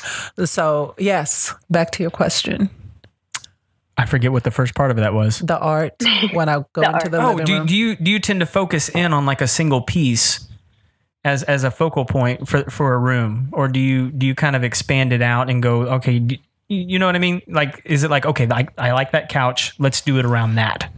So yes, back to your question. I forget what the first part of that was. The art, when I go into the living room. Do you tend to focus in on like a single piece as a focal point for a room? Or do you kind of expand it out and go, okay, you know what I mean? Like, is it like, okay, I like that couch, let's do it around that?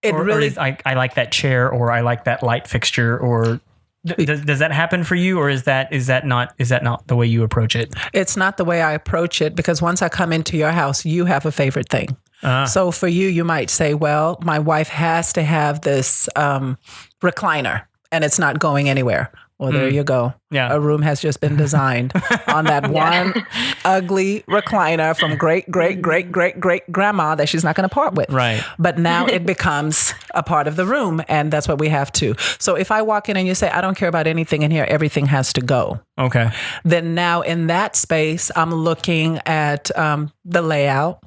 I like that chair, or I like that light fixture, or does that happen for you, or is that not the way you approach it? It's not the way I approach it, because once I come into your house, you have a favorite thing. So for you might say, well, my wife has to have this recliner and it's not going anywhere. Well, there you go. Yeah. A room has just been designed on that one ugly recliner from great grandma that she's not going to part with. Right. But now it becomes a part of the room, and that's what we have to. So if I walk in and you say, I don't care about anything in here, everything has to go. Okay. Then now in that space, I'm looking at the layout,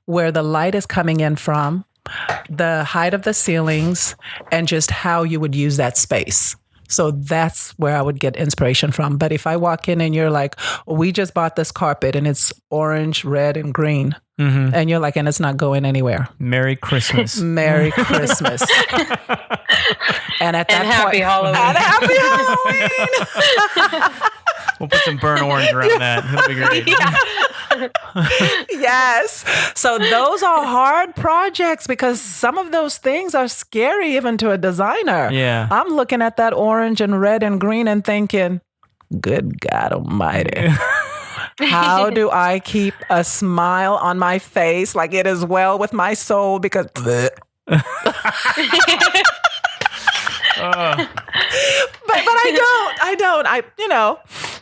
where the light is coming in from, the height of the ceilings, and just how you would use that space. So that's where I would get inspiration from. But if I walk in and you're like, we just bought this carpet and it's orange, red, and green. Mm-hmm. And you're like, and it's not going anywhere. Merry Christmas. Merry Christmas. And at that happy point, Halloween. And happy Halloween. We'll put some burnt orange around that. It'll be great. Yes. So those are hard projects because some of those things are scary even to a designer. Yeah. I'm looking at that orange and red and green and thinking, good God almighty. How do I keep a smile on my face like it is well with my soul? Because but I don't. I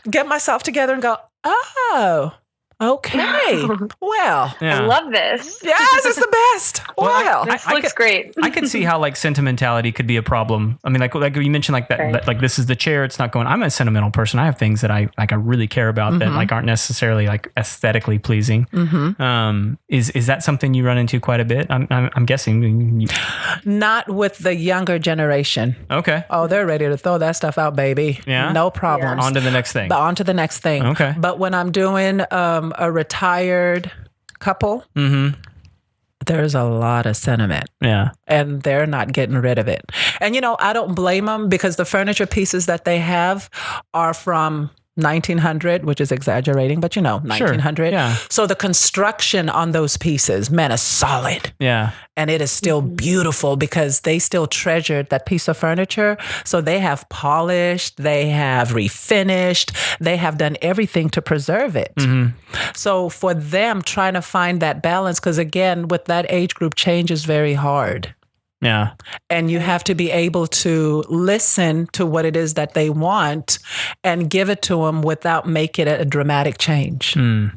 get myself together and go, oh, okay. Well, I love this. Yes, it's the best. Well, this looks great. I could see how like sentimentality could be a problem. I mean, like you mentioned, like that, right. Like this is the chair. It's not going. I'm a sentimental person. I have things that I really care about that like aren't necessarily like aesthetically pleasing. Mm-hmm. Is that something you run into quite a bit? I'm guessing. Not with the younger generation. Okay. Oh, they're ready to throw that stuff out, baby. Yeah. No problems. On to the next thing. On to the next thing. Okay. But when I'm doing a retired couple, there's a lot of sentiment. Yeah. And they're not getting rid of it. And, I don't blame them because the furniture pieces that they have are from 1900, which is exaggerating, but 1900. Sure. Yeah. So the construction on those pieces, man, is solid. Yeah. And it is still beautiful because they still treasured that piece of furniture. So they have polished, they have refinished, they have done everything to preserve it. Mm-hmm. So for them, trying to find that balance, because again, with that age group, change is very hard. Yeah. And you have to be able to listen to what it is that they want and give it to them without making it a dramatic change. Mm.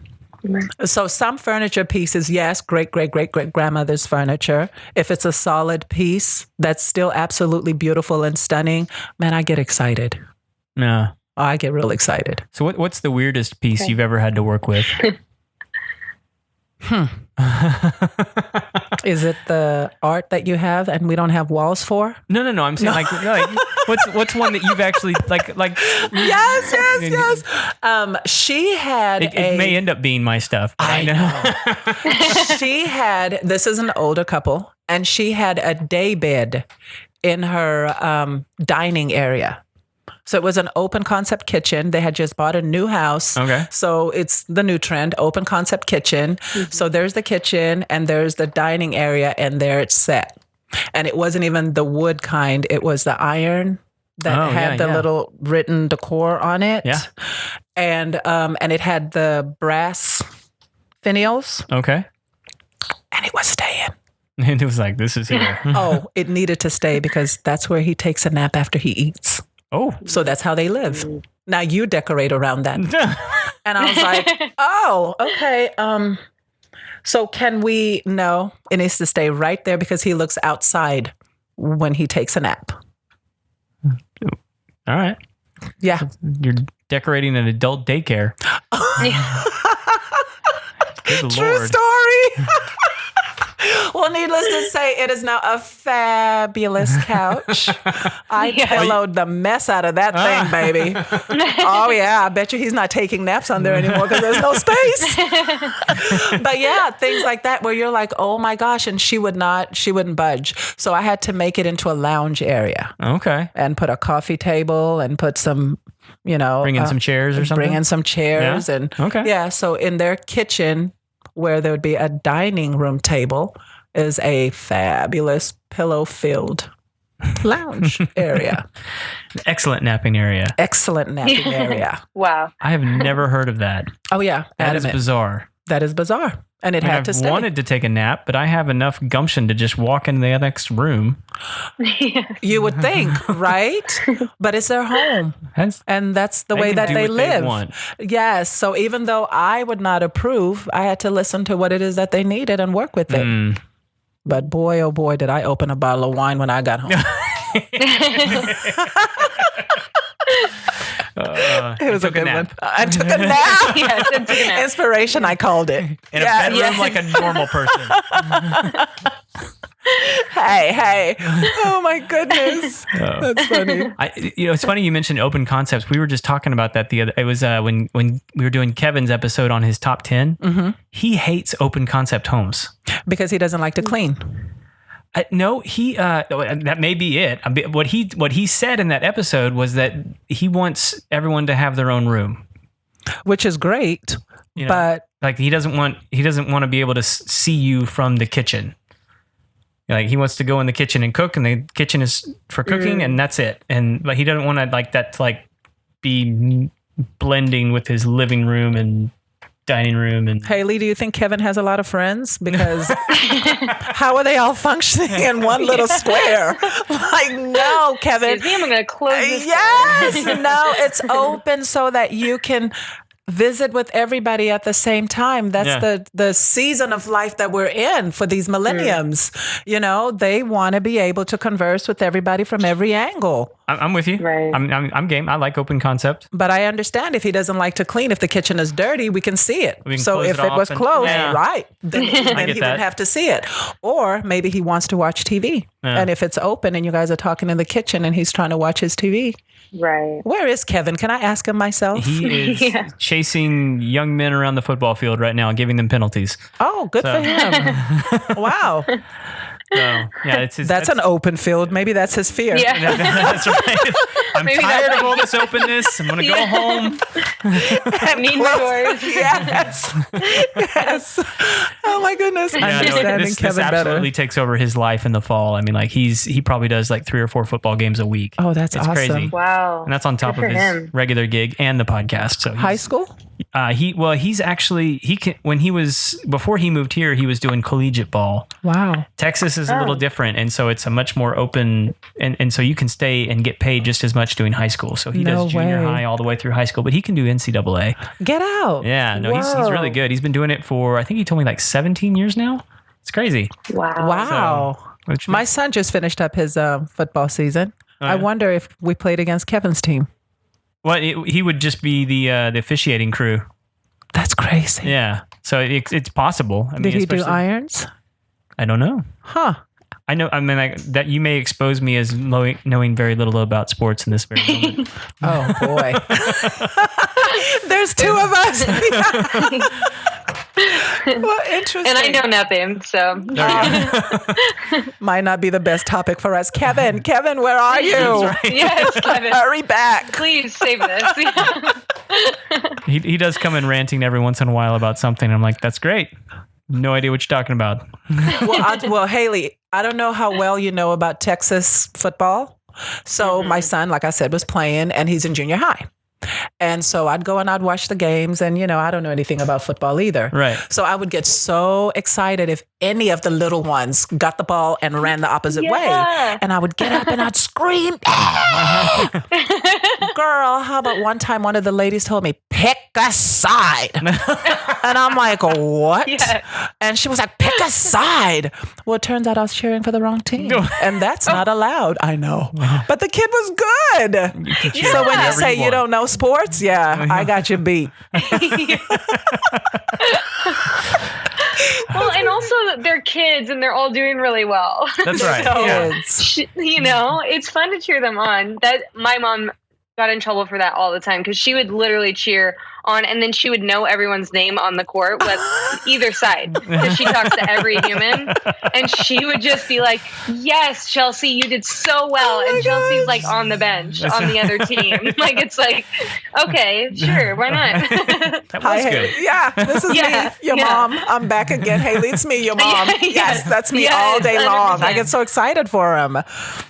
So some furniture pieces, yes, great grandmother's furniture. If it's a solid piece that's still absolutely beautiful and stunning, man, I get excited. Yeah. Oh, I get real excited. So what's the weirdest piece you've ever had to work with? Is it the art that you have and we don't have walls for? No. I'm saying like what's one that you've actually like Yes. She had it may end up being my stuff. I know. She had, this is an older couple, and she had a day bed in her dining area. So it was an open concept kitchen. They had just bought a new house. Okay. So it's the new trend, open concept kitchen. Mm-hmm. So there's the kitchen and there's the dining area, and there it's set. And it wasn't even the wood kind. It was the iron that had the little written decor on it. Yeah. And it had the brass finials. Okay. And it was staying. And it was like, this is here. Oh, it needed to stay because that's where he takes a nap after he eats. Oh. So that's how they live. Now you decorate around that. And I was like, oh, okay. So can we? No, it needs to stay right there because he looks outside when he takes a nap. All right. Yeah. You're decorating an adult daycare. Good True Lord. story. Well, needless to say, it is now a fabulous couch. I pillowed the mess out of that thing, baby. Oh, yeah. I bet you he's not taking naps on there anymore because there's no space. But yeah, things like that where you're like, oh my gosh. And she wouldn't budge. So I had to make it into a lounge area. Okay. And put a coffee table and put some, bring in some chairs or something? Bring in some chairs. Yeah? And okay. Yeah. So in their kitchen, where there would be a dining room table, is a fabulous pillow-filled lounge area. Excellent napping area. Excellent napping area. Wow. I have never heard of that. Oh, yeah. That is bizarre. That is bizarre. And it had to stay. I've wanted to take a nap, but I have enough gumption to just walk in the next room. You would think, right? But it's their home. And that's the way that they live. Yes. So even though I would not approve, I had to listen to what it is that they needed and work with it. But boy, oh boy, did I open a bottle of wine when I got home. It was a good one. I took a nap. Yes, I took a nap. Inspiration, I called it. In a bedroom like a normal person. Hey. Oh my goodness. That's funny. It's funny you mentioned open concepts. We were just talking about that it was when we were doing Kevin's episode on his top 10. Mm-hmm. He hates open concept homes. Because he doesn't like to clean. No, he that may be it. What he said in that episode was that he wants everyone to have their own room, which is great. But like he doesn't want to be able to see you from the kitchen. Like he wants to go in the kitchen and cook, and the kitchen is for cooking, and that's it. But he doesn't want to that to be blending with his living room and dining room. And Haley, do you think Kevin has a lot of friends? Because how are they all functioning in one little square? Like, no, Kevin. Excuse me, I'm going to close this. Yes, no, it's open so that you can visit with everybody at the same time. That's the season of life that we're in for these millenniums. They want to be able to converse with everybody from every angle. I'm with you. Right. I'm game. I like open concept. But I understand if he doesn't like to clean, if the kitchen is dirty, we can see it. So if it was closed, right, then he wouldn't have to see it. Or maybe he wants to watch TV. Yeah. And if it's open and you guys are talking in the kitchen and he's trying to watch his TV. Right. Where is Kevin? Can I ask him myself? He is chasing young men around the football field right now, giving them penalties. Oh, good for him. Wow. That's an open field. Maybe that's his fear. Yeah. That's right. I'm tired of all this openness. I'm going to go home. I need my doors. Yes. Oh my goodness. Understanding this Kevin better. Absolutely takes over his life in the fall. I mean, he probably does 3 or 4 football games a week. Oh, that's awesome. Crazy. Wow. And that's on top of his regular gig and the podcast. So high school? Before he moved here, he was doing collegiate ball. Wow. Texas is a little different, and so it's a much more open, and so you can stay and get paid just as much doing high school. So he No does junior way. high all the way through high school, but he can do NCAA. Get out. Yeah, no, he's Whoa. really good. He's been doing it for, I think he told me, like 17 years now. It's crazy. Wow. Wow. Which My makes- son just finished up his football season. Oh, I yeah? wonder if we played against Kevin's team. Well, he would just be the officiating crew. That's crazy. Yeah, so it's possible. I mean, Did he do especially- irons? I don't know. Huh. I know. I mean, like, that you may expose me as knowing very little about sports in this very moment. Oh, boy. There's two of us. Well, interesting. And I know nothing, so Might not be the best topic for us. Kevin, where are you? That's right. yes, Kevin, Hurry back. please save this. He does come in ranting every once in a while about something. I'm like, that's great. No idea what you're talking about. Well, Haley, I don't know how well you know about Texas football. So my son, like I said, was playing and he's in junior high. And so I'd go and I'd watch the games and, I don't know anything about football either. Right. So I would get so excited if any of the little ones got the ball and ran the opposite way. Yeah. And I would get up and I'd scream. Girl, how about one time one of the ladies told me, pick a side. And I'm like, what? Yeah. And she was like, pick a side. Well, it turns out I was cheering for the wrong team. And that's not allowed. I know. But the kid was good. cheer So when you whenever say you want. don't know sports, yeah, I got you beat. Well, and also they're kids and they're all doing really well. That's right. So Yeah. it's- It's fun to cheer them on. That my mom got in trouble for that all the time because she would literally cheer on, and then she would know everyone's name on the court, with either side, because she talks to every human, and she would just be like, "Yes, Chelsea, you did so well," and Chelsea's like on the bench on the other team. Like it's like, okay, sure, why not? That Hi, was Haley. good. Yeah, this is Yeah, me, your yeah. mom. I'm back again. Haley, it's me, your mom. Yeah, Yes, that's me yes, all day long. I 100%. get so excited for them.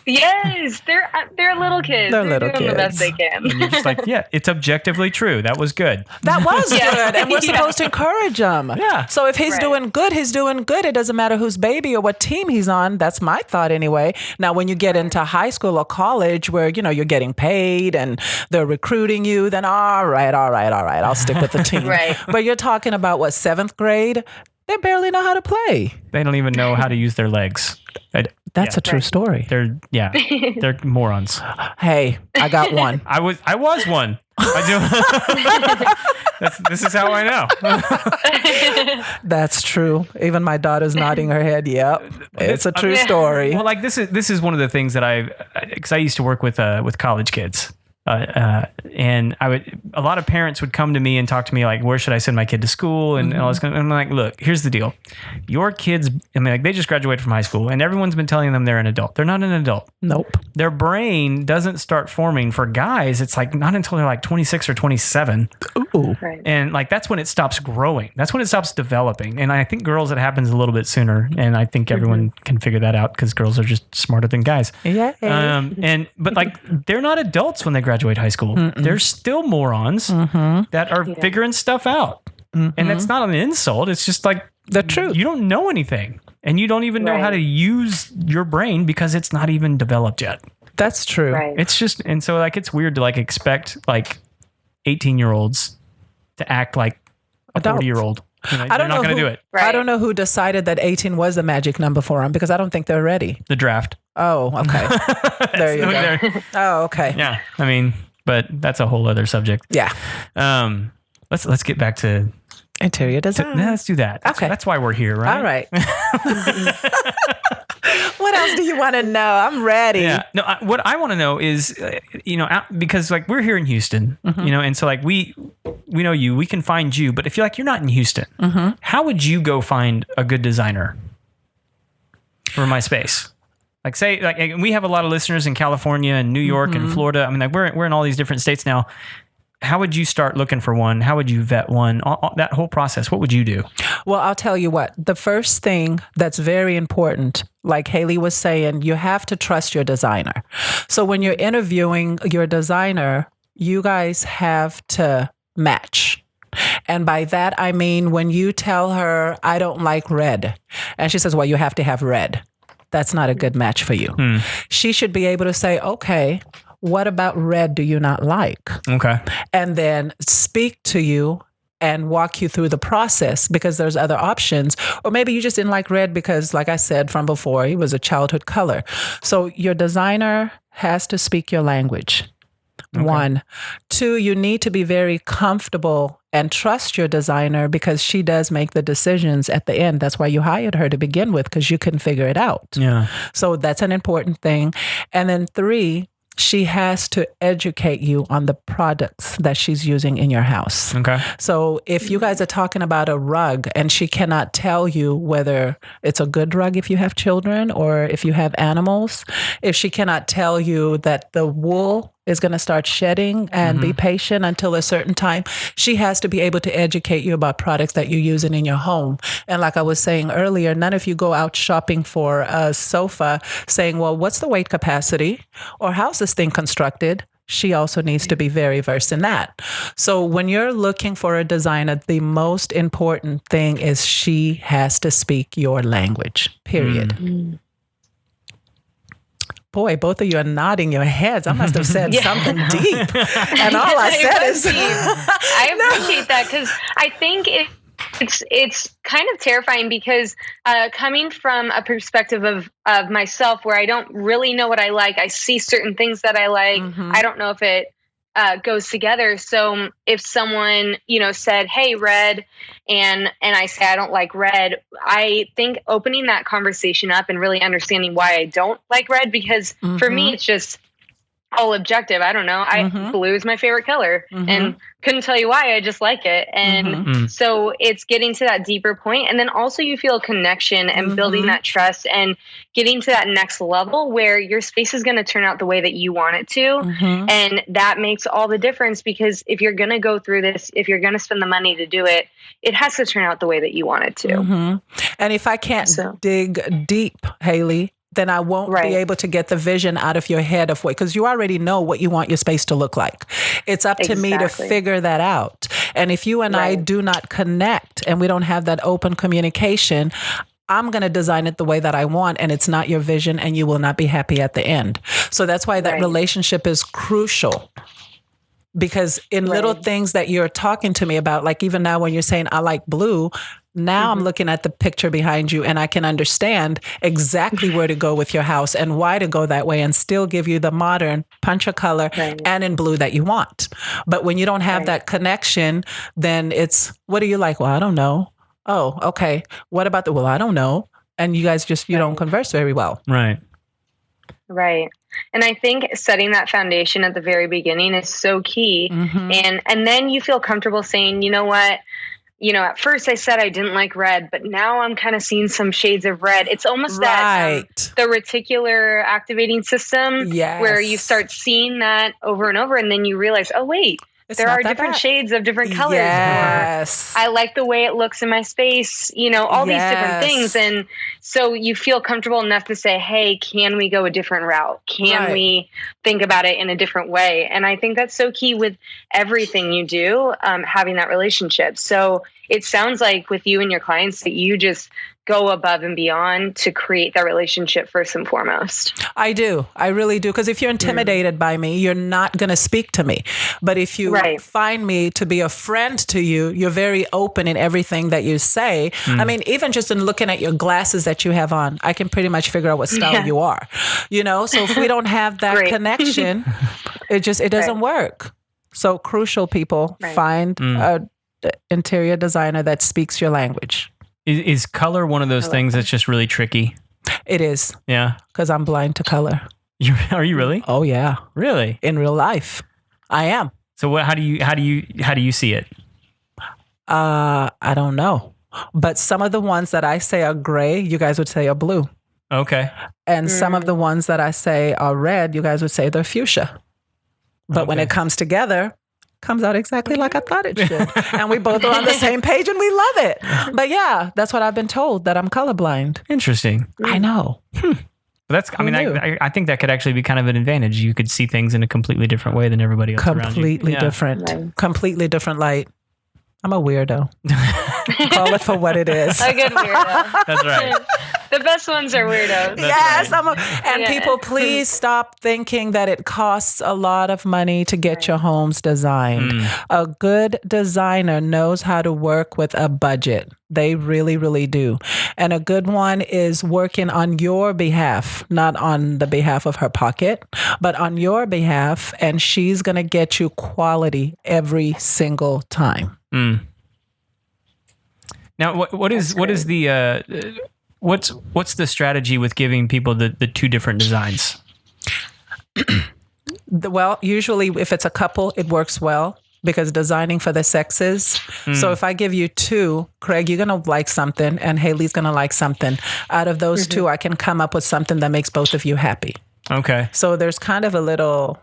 Yes, they're little kids. They're little doing the best kids. they can. And you're just like, yeah, it's objectively true. That was good. That was Yeah. good, and we're Yeah. supposed to encourage him. Yeah. So if he's Right. doing good, he's doing good. It doesn't matter whose baby or what team he's on. That's my thought anyway. Now, when you get into high school or college, where you're getting paid and they're recruiting you, then all right, I'll stick with the team. Right. But you're talking about what, 7th grade? They barely know how to play. They don't even know how to use their legs. That's Yeah. a true story. They're morons. Hey, I got one. I was one. I do. This is how I know. That's true. Even my daughter's nodding her head. Yep, it's a true story. Well, like this is one of the things that because I used to work with college kids. And a lot of parents would come to me and talk to me like, where should I send my kid to school? And all this kind of, I'm like, look, here's the deal. Your kids, they just graduated from high school and everyone's been telling them they're an adult. They're not an adult. Nope. Their brain doesn't start forming for guys. It's like not until they're like 26 or 27. Ooh. Right. And like, that's when it stops growing. That's when it stops developing. And I think girls, it happens a little bit sooner. And I think everyone can figure that out because girls are just smarter than guys. Yeah. But like, they're not adults when they graduate high school. They're still morons that are figuring stuff out. And that's not an insult. It's just like The truth. you don't know anything. And you don't even know how Right. to use your brain because it's not even developed yet. That's true. Right. It's just, and so like, it's weird to like expect like 18-year-olds to act like a Adults. 40-year-old. They're don't not know going to who- do it. Right. I don't know who decided that 18 was the magic number for them because I don't think they're ready. The draft. Oh, okay. There you go. There- Oh, okay. Yeah. I mean, but that's a whole other subject. Yeah. Let's get back to Interior design. let's do that. Okay. That's why we're here, right? All right. What else do you want to know? I'm ready. Yeah. No, what I want to know is, because like we're here in Houston, and so like we know you, we can find you, but if you're like, you're not in Houston, how would you go find a good designer for my space? Like say, like we have a lot of listeners in California and New York and Florida. I mean, like we're in all these different states now. How would you start looking for one? How would you vet one? That whole process, what would you do? Well, I'll tell you what. The first thing that's very important, like Haley was saying, you have to trust your designer. So when you're interviewing your designer, you guys have to match. And by that, I mean when you tell her, I don't like red. And she says, well, you have to have red. that's not a good match for you. She should be able to say, okay, what about red do you not like? Okay. And then speak to you and walk you through the process, because there's other options. Or maybe you just didn't like red because, like I said from before, it was a childhood color. So your designer has to speak your language. Okay. 1. 2, you need to be very comfortable and trust your designer, because she does make the decisions at the end. That's why you hired her to begin with, because you couldn't figure it out. Yeah. So that's an important thing. And then 3, she has to educate you on the products that she's using in your house. Okay. So if you guys are talking about a rug and she cannot tell you whether it's a good rug if you have children or if you have animals, if she cannot tell you that the wool is going to start shedding and be patient until a certain time, she has to be able to educate you about products that you're using in your home. And like I was saying earlier, none of you go out shopping for a sofa saying, well, what's the weight capacity? Or how's this thing constructed? She also needs to be very versed in that. So when you're looking for a designer, the most important thing is she has to speak your language, period. Boy, both of you are nodding your heads. I must have said something deep. And all I said is... I appreciate that, because I think it's kind of terrifying, because coming from a perspective of myself where I don't really know what I like, I see certain things that I like. I don't know if it goes together. So if someone, said, hey, red, and I say, I don't like red, I think opening that conversation up and really understanding why I don't like red, because for me, it's just all objective. I don't know. Blue is my favorite color and couldn't tell you why. I just like it. And so it's getting to that deeper point. And then also you feel a connection and building that trust and getting to that next level where your space is going to turn out the way that you want it to. And that makes all the difference, because if you're going to go through this, if you're going to spend the money to do it, it has to turn out the way that you want it to. And if I can't dig deep, Haley, then I won't be able to get the vision out of your head of what, because you already know what you want your space to look like. It's up to me to figure that out. And if you and I do not connect and we don't have that open communication, I'm going to design it the way that I want, and it's not your vision, and you will not be happy at the end. So that's why that relationship is crucial. Because in little things that you're talking to me about, like even now when you're saying, I like blue, now I'm looking at the picture behind you and I can understand exactly where to go with your house and why to go that way and still give you the modern punch a color and in blue that you want. But when you don't have that connection, then it's, what do you like? Well, I don't know. Oh, okay. What about well, I don't know. And you guys just, you don't converse very well. Right. Right. And I think setting that foundation at the very beginning is so key. And then you feel comfortable saying, you know what? At first I said I didn't like red, but now I'm kind of seeing some shades of red. It's almost that the reticular activating system where you start seeing that over and over. And then you realize, oh, wait, there are different shades of different colors. Yes. Or I like the way it looks in my space, all these different things. And so you feel comfortable enough to say, hey, can we go a different route? Can we think about it in a different way? And I think that's so key with everything you do, having that relationship. So it sounds like with you and your clients that you just go above and beyond to create that relationship first and foremost. I do. I really do. Because if you're intimidated by me, you're not going to speak to me. But if you find me to be a friend to you, you're very open in everything that you say. I mean, even just in looking at your glasses that you have on, I can pretty much figure out what style you are. So if we don't have that connection, it doesn't work. So crucial, people, find an interior designer that speaks your language. Is color one of those things that's just really tricky? It is. Yeah. Because I'm blind to color. Are you really? Oh yeah. Really? In real life, I am. So how do you see it? I don't know. But some of the ones that I say are gray, you guys would say are blue. Okay. And some of the ones that I say are red, you guys would say they're fuchsia. But when it comes together, comes out exactly like I thought it should. And we both are on the same page and we love it. But yeah, that's what I've been told, that I'm colorblind. Interesting. I know. But I think that could actually be kind of an advantage. You could see things in a completely different way than everybody else around you. Completely different. Completely different light. I'm a weirdo. Call it for what it is. A good weirdo. That's right. The best ones are weirdos. Yes, right. and Yeah. people, please stop thinking that it costs a lot of money to get your homes designed. A good designer knows how to work with a budget. They really, really do. And a good one is working on your behalf, not on the behalf of her pocket, but on your behalf. And she's going to get you quality every single time. Now, what is the what's the strategy with giving people the two different designs? Well, usually if it's a couple, it works well because designing for the sexes. So if I give you two, Craig, you're going to like something and Haley's going to like something. Out of those two, I can come up with something that makes both of you happy. Okay. So there's kind of a little,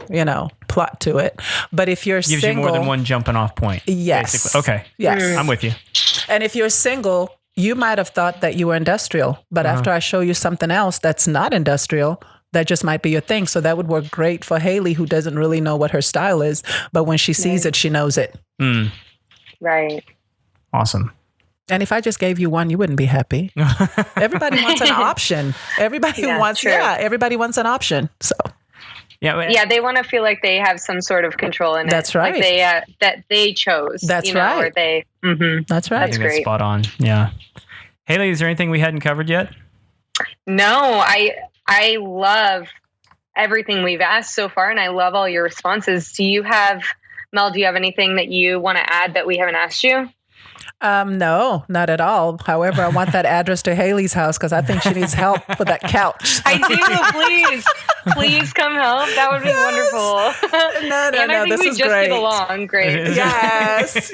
plot to it. But if you're Gives single, you more than one jumping off point. Yes. Basically. Okay. Yes. I'm with you. And if you're single, you might have thought that you were industrial, but after I show you something else that's not industrial, that just might be your thing. So that would work great for Haley, who doesn't really know what her style is, but when she sees it, she knows it. Right. Awesome. And if I just gave you one, you wouldn't be happy. Everybody wants an option. Everybody Yeah, wants, true. everybody wants an option. So Yeah, they want to feel like they have some sort of control in it. That's right. Like that they chose. That's Or right. they. that's I right. think that's great. spot on. Yeah. Haley, is there anything we hadn't covered yet? No, I love everything we've asked so far, and I love all your responses. Do you have anything that you want to add that we haven't asked you? No, not at all. However, I want that address to Haley's house because I think she needs help with that couch. I do. Please come help. That would be wonderful. No, And I think this we is just great. get along great. Yes,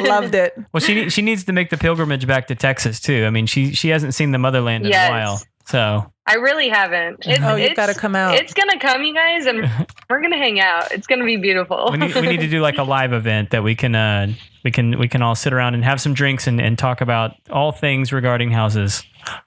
loved it. Well, she needs to make the pilgrimage back to Texas too. I mean, she hasn't seen the motherland in Yes. a while. So I really haven't. You've got to come out. It's gonna come, you guys, and we're gonna hang out. It's gonna be beautiful. we need to do like a live event that we can all sit around and have some drinks and talk about all things regarding houses.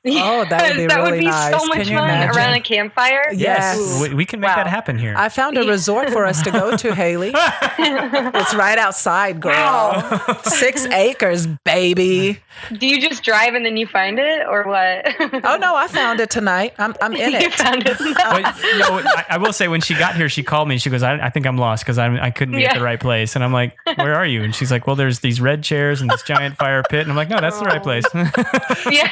Oh, that would be that really would be nice. so much Can you fun imagine? around a campfire. Yes. We can make Wow. that happen here. I found a resort for us to go to, Haley. It's right outside, girl. Wow. 6 acres, baby. Do you just drive and then you find it, or what? Oh no, I found it tonight. I'm in You it. found it. But, I will say when she got here, she called me and she goes, I think I'm lost because I couldn't be at Yeah. the right place. And I'm like, where are you? And she's like, well, there's these red chairs and this giant fire pit. And I'm like, no, that's the right place. Yeah.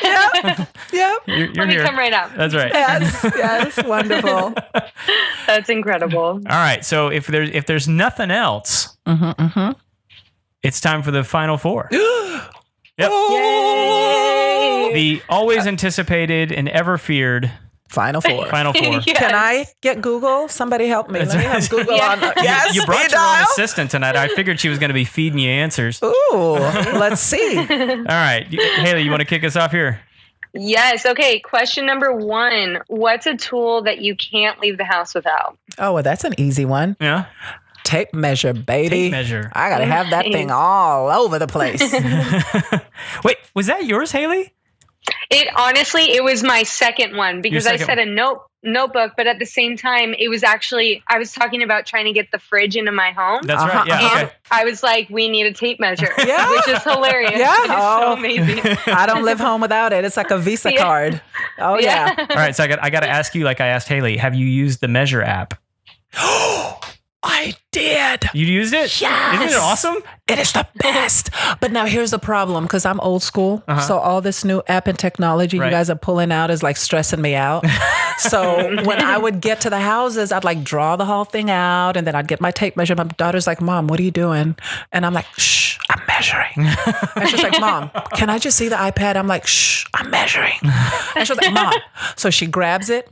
Yep. You're Let me here. come right up. That's right. Yes, wonderful. That's incredible. All right. So if there's nothing else, it's time for the final four. Yep. Yay. The always anticipated and ever feared Final four. final four. Yes. Can I get Google? Somebody help me. Let me have Google Yeah. on. Yes, You brought speed your own dial. assistant tonight. I figured she was going to be feeding you answers. All Ooh, let's see. right. Haley, you want to kick us off here? Yes. Okay. Question number 1. What's a tool that you can't leave the house without? Oh, well, that's an easy one. Yeah. Tape measure, baby. Tape measure. I gotta have that thing all over the place. Wait, was that yours, Haley? It was my second one because I second said a notebook, but at the same time, it was actually, I was talking about trying to get the fridge into my home. That's right. Yeah. And Okay. I was like, we need a tape measure, Yeah. which is hilarious. Yeah. It's so Oh. amazing. I don't live home without it. It's like a Visa Yeah. card. Oh yeah. All right. So I got to ask you, like I asked Haley, have you used the Measure app? I did. You used it? Yes. Isn't it awesome? It is the best. But now here's the problem because I'm old school. So all this new app and technology Right. you guys are pulling out is like stressing me out. So when I would get to the houses, I'd like draw the whole thing out and then I'd get my tape measure. My daughter's like, Mom, what are you doing? And I'm like, shh, I'm measuring. And she's like, Mom, can I just see the iPad? I'm like, shh, I'm measuring. And she's like, Mom. So she grabs it,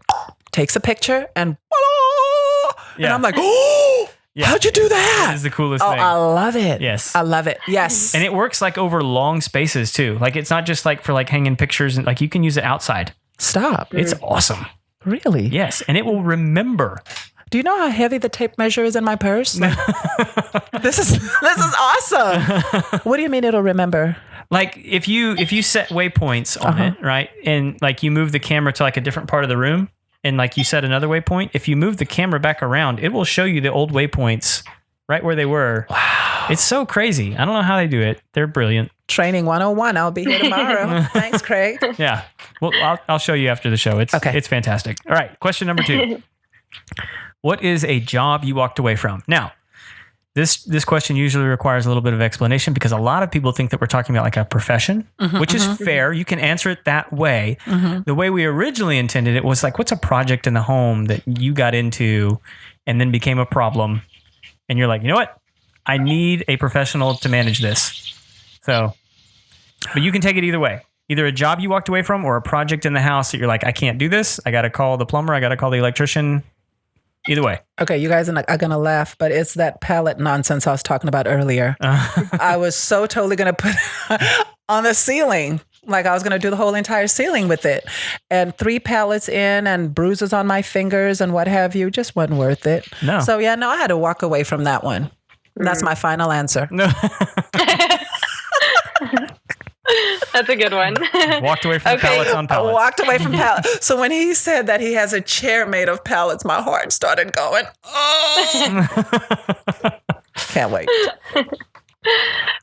takes a picture, and voila! And Yeah. I'm like, oh, Yeah. how'd you do that? This is the coolest Oh, thing. I love it. Yes. I love it. Yes. And it works like over long spaces too. Like it's not just like for like hanging pictures and like you can use it outside. Stop. It's awesome. Really? Yes. And it will remember. Do you know how heavy the tape measure is in my purse? Like, this is awesome. What do you mean it'll remember? Like if you set waypoints on it, right? And like you move the camera to like a different part of the room and like you set another waypoint, if you move the camera back around, it will show you the old waypoints right where they were. Wow. It's so crazy. I don't know how they do it. They're brilliant. Training 101. I'll be here tomorrow. Thanks, Craig. Yeah. Well, I'll show you after the show. It's fantastic. All right. Question number 2. What is a job you walked away from? Now, this question usually requires a little bit of explanation because a lot of people think that we're talking about like a profession, which is fair. You can answer it that way. The way we originally intended it was like, what's a project in the home that you got into and then became a problem? And you're like, you know what? I need a professional to manage this. So, but you can take it either way. Either a job you walked away from or a project in the house that you're like, I can't do this. I got to call the plumber. I got to call the electrician. Either way. Okay, you guys are going to laugh, but it's that pallet nonsense I was talking about earlier. I was so totally going to put on the ceiling. Like I was going to do the whole entire ceiling with it. And 3 pallets in and bruises on my fingers and what have you. Just wasn't worth it. No. So I had to walk away from that one. That's my final answer. No. That's a good one. Walked away from pallets on pallets. I walked away from pallets. So when he said that he has a chair made of pallets, my heart started going, oh. Can't wait.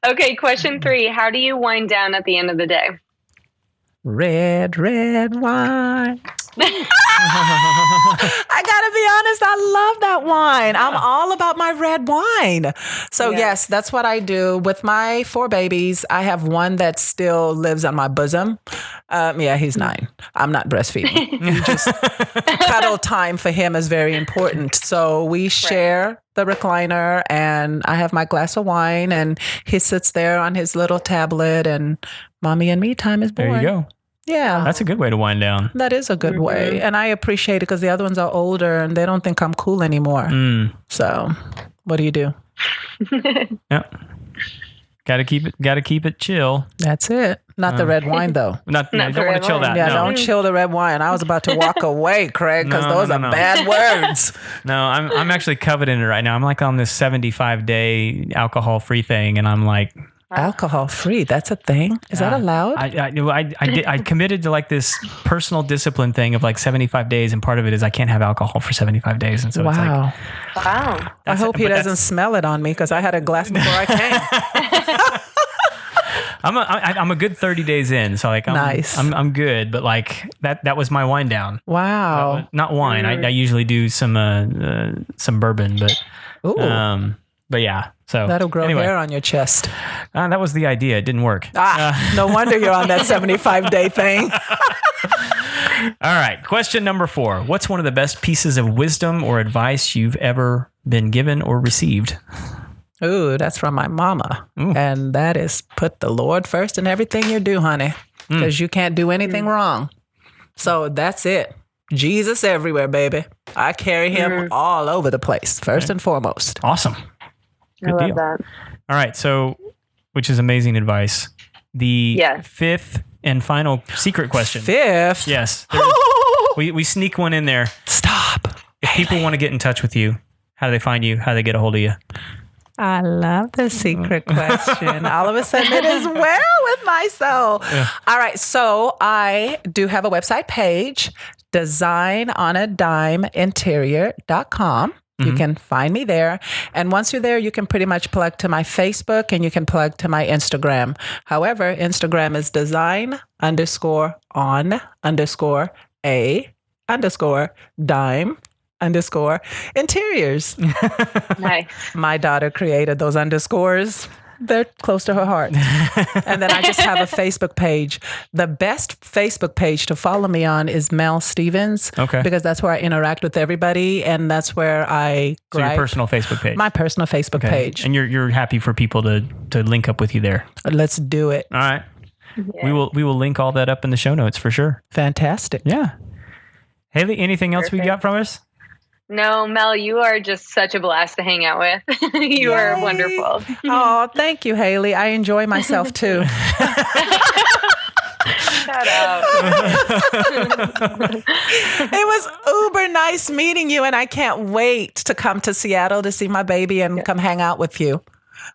Okay, question 3. How do you wind down at the end of the day? Red wine. I gotta be honest, I love that wine. I'm all about my red wine. So yes, that's what I do with my 4 babies. I have one that still lives on my bosom. He's 9. I'm not breastfeeding. You just cuddle time for him is very important. So we share the recliner and I have my glass of wine and he sits there on his little tablet and mommy and me time is born. There you go. Yeah. That's a good way to wind down. That is a good way. And I appreciate it because the other ones are older and they don't think I'm cool anymore. So what do you do? Yeah. Gotta keep it chill. That's it. Not the red wine though. You don't want to chill that. Yeah, no. don't chill the red wine. I was about to walk away, Craig, because those are bad words. No, I'm actually coveting it right now. I'm like on this 75-day alcohol-free thing, and I'm like, alcohol free. That's a thing. Is that allowed? I committed to like this personal discipline thing of like 75 days, and part of it is I can't have alcohol for 75 days, and so it's like, wow. I hope he doesn't smell it on me because I had a glass before I came. I'm a good 30 days in, so like I'm good, but like that was my wind down. Wow. Not wine. I usually do some bourbon, but Ooh. But yeah, so that'll grow hair on your chest. That was the idea. It didn't work. No wonder you're on that 75-day thing. All right. Question number 4. What's one of the best pieces of wisdom or advice you've ever been given or received? Ooh, that's from my mama. Ooh. And that is put the Lord first in everything you do, honey, because you can't do anything wrong. So that's it. Jesus everywhere, baby. I carry him all over the place, first and foremost. Awesome. Good I love deal. that. All right. So, which is amazing advice. The 5th and final secret question. 5th? Yes. We sneak one in there. Stop. If people want to get in touch with you, how do they find you? How do they get a hold of you? I love the secret question. All of a sudden it is well with my soul. Yeah. All right. So I do have a website page, designonadimeinterior.com. You can find me there. And once you're there, you can pretty much plug to my Facebook and you can plug to my Instagram. However, Instagram is design_on_a_dime_interiors. Nice. My daughter created those underscores. They're close to her heart. And then I just have a Facebook page. The best Facebook page to follow me on is Mel Stevens. Okay. Because that's where I interact with everybody, and that's where I So your personal Facebook page. My personal Facebook page. And you're happy for people to link up with you there. Let's do it. All right. Yeah. We will link all that up in the show notes for sure. Fantastic. Yeah. Haley, anything else we got from us? No, Mel, you are just such a blast to hang out with. You are wonderful. Oh, thank you, Haley. I enjoy myself too. Shut up. It was uber nice meeting you, and I can't wait to come to Seattle to see my baby and come hang out with you.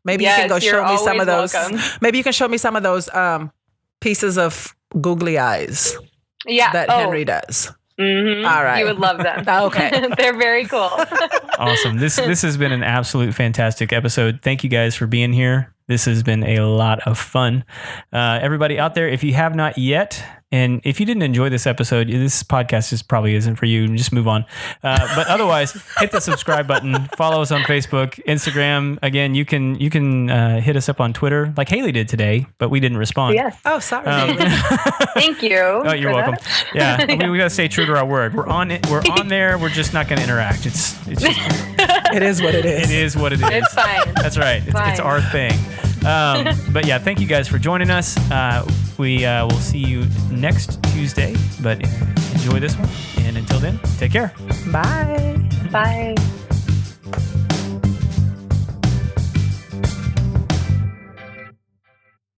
Maybe you can go show me some of those. Welcome. Maybe you can show me some of those pieces of googly eyes. Yeah. That Henry does. Mhm. All right. You would love them. Okay. They're very cool. Awesome. This has been an absolute fantastic episode. Thank you guys for being here. This has been a lot of fun. Everybody out there, if you have not yet, and if you didn't enjoy this episode, this podcast probably isn't for you. Just move on. But otherwise, hit the subscribe button. Follow us on Facebook, Instagram. Again, you can hit us up on Twitter, like Haley did today, but we didn't respond. Yes. Oh, sorry. Thank you. Oh, you're for welcome. that. Yeah, we got to stay true to our word. We're on it. We're on there. We're just not going to interact. It's just, It is what it is. it is what it is. It's fine. That's right. It's Fine. our thing. But yeah, thank you guys for joining us. We will see you next Tuesday, but enjoy this one. And until then, take care. Bye. Bye.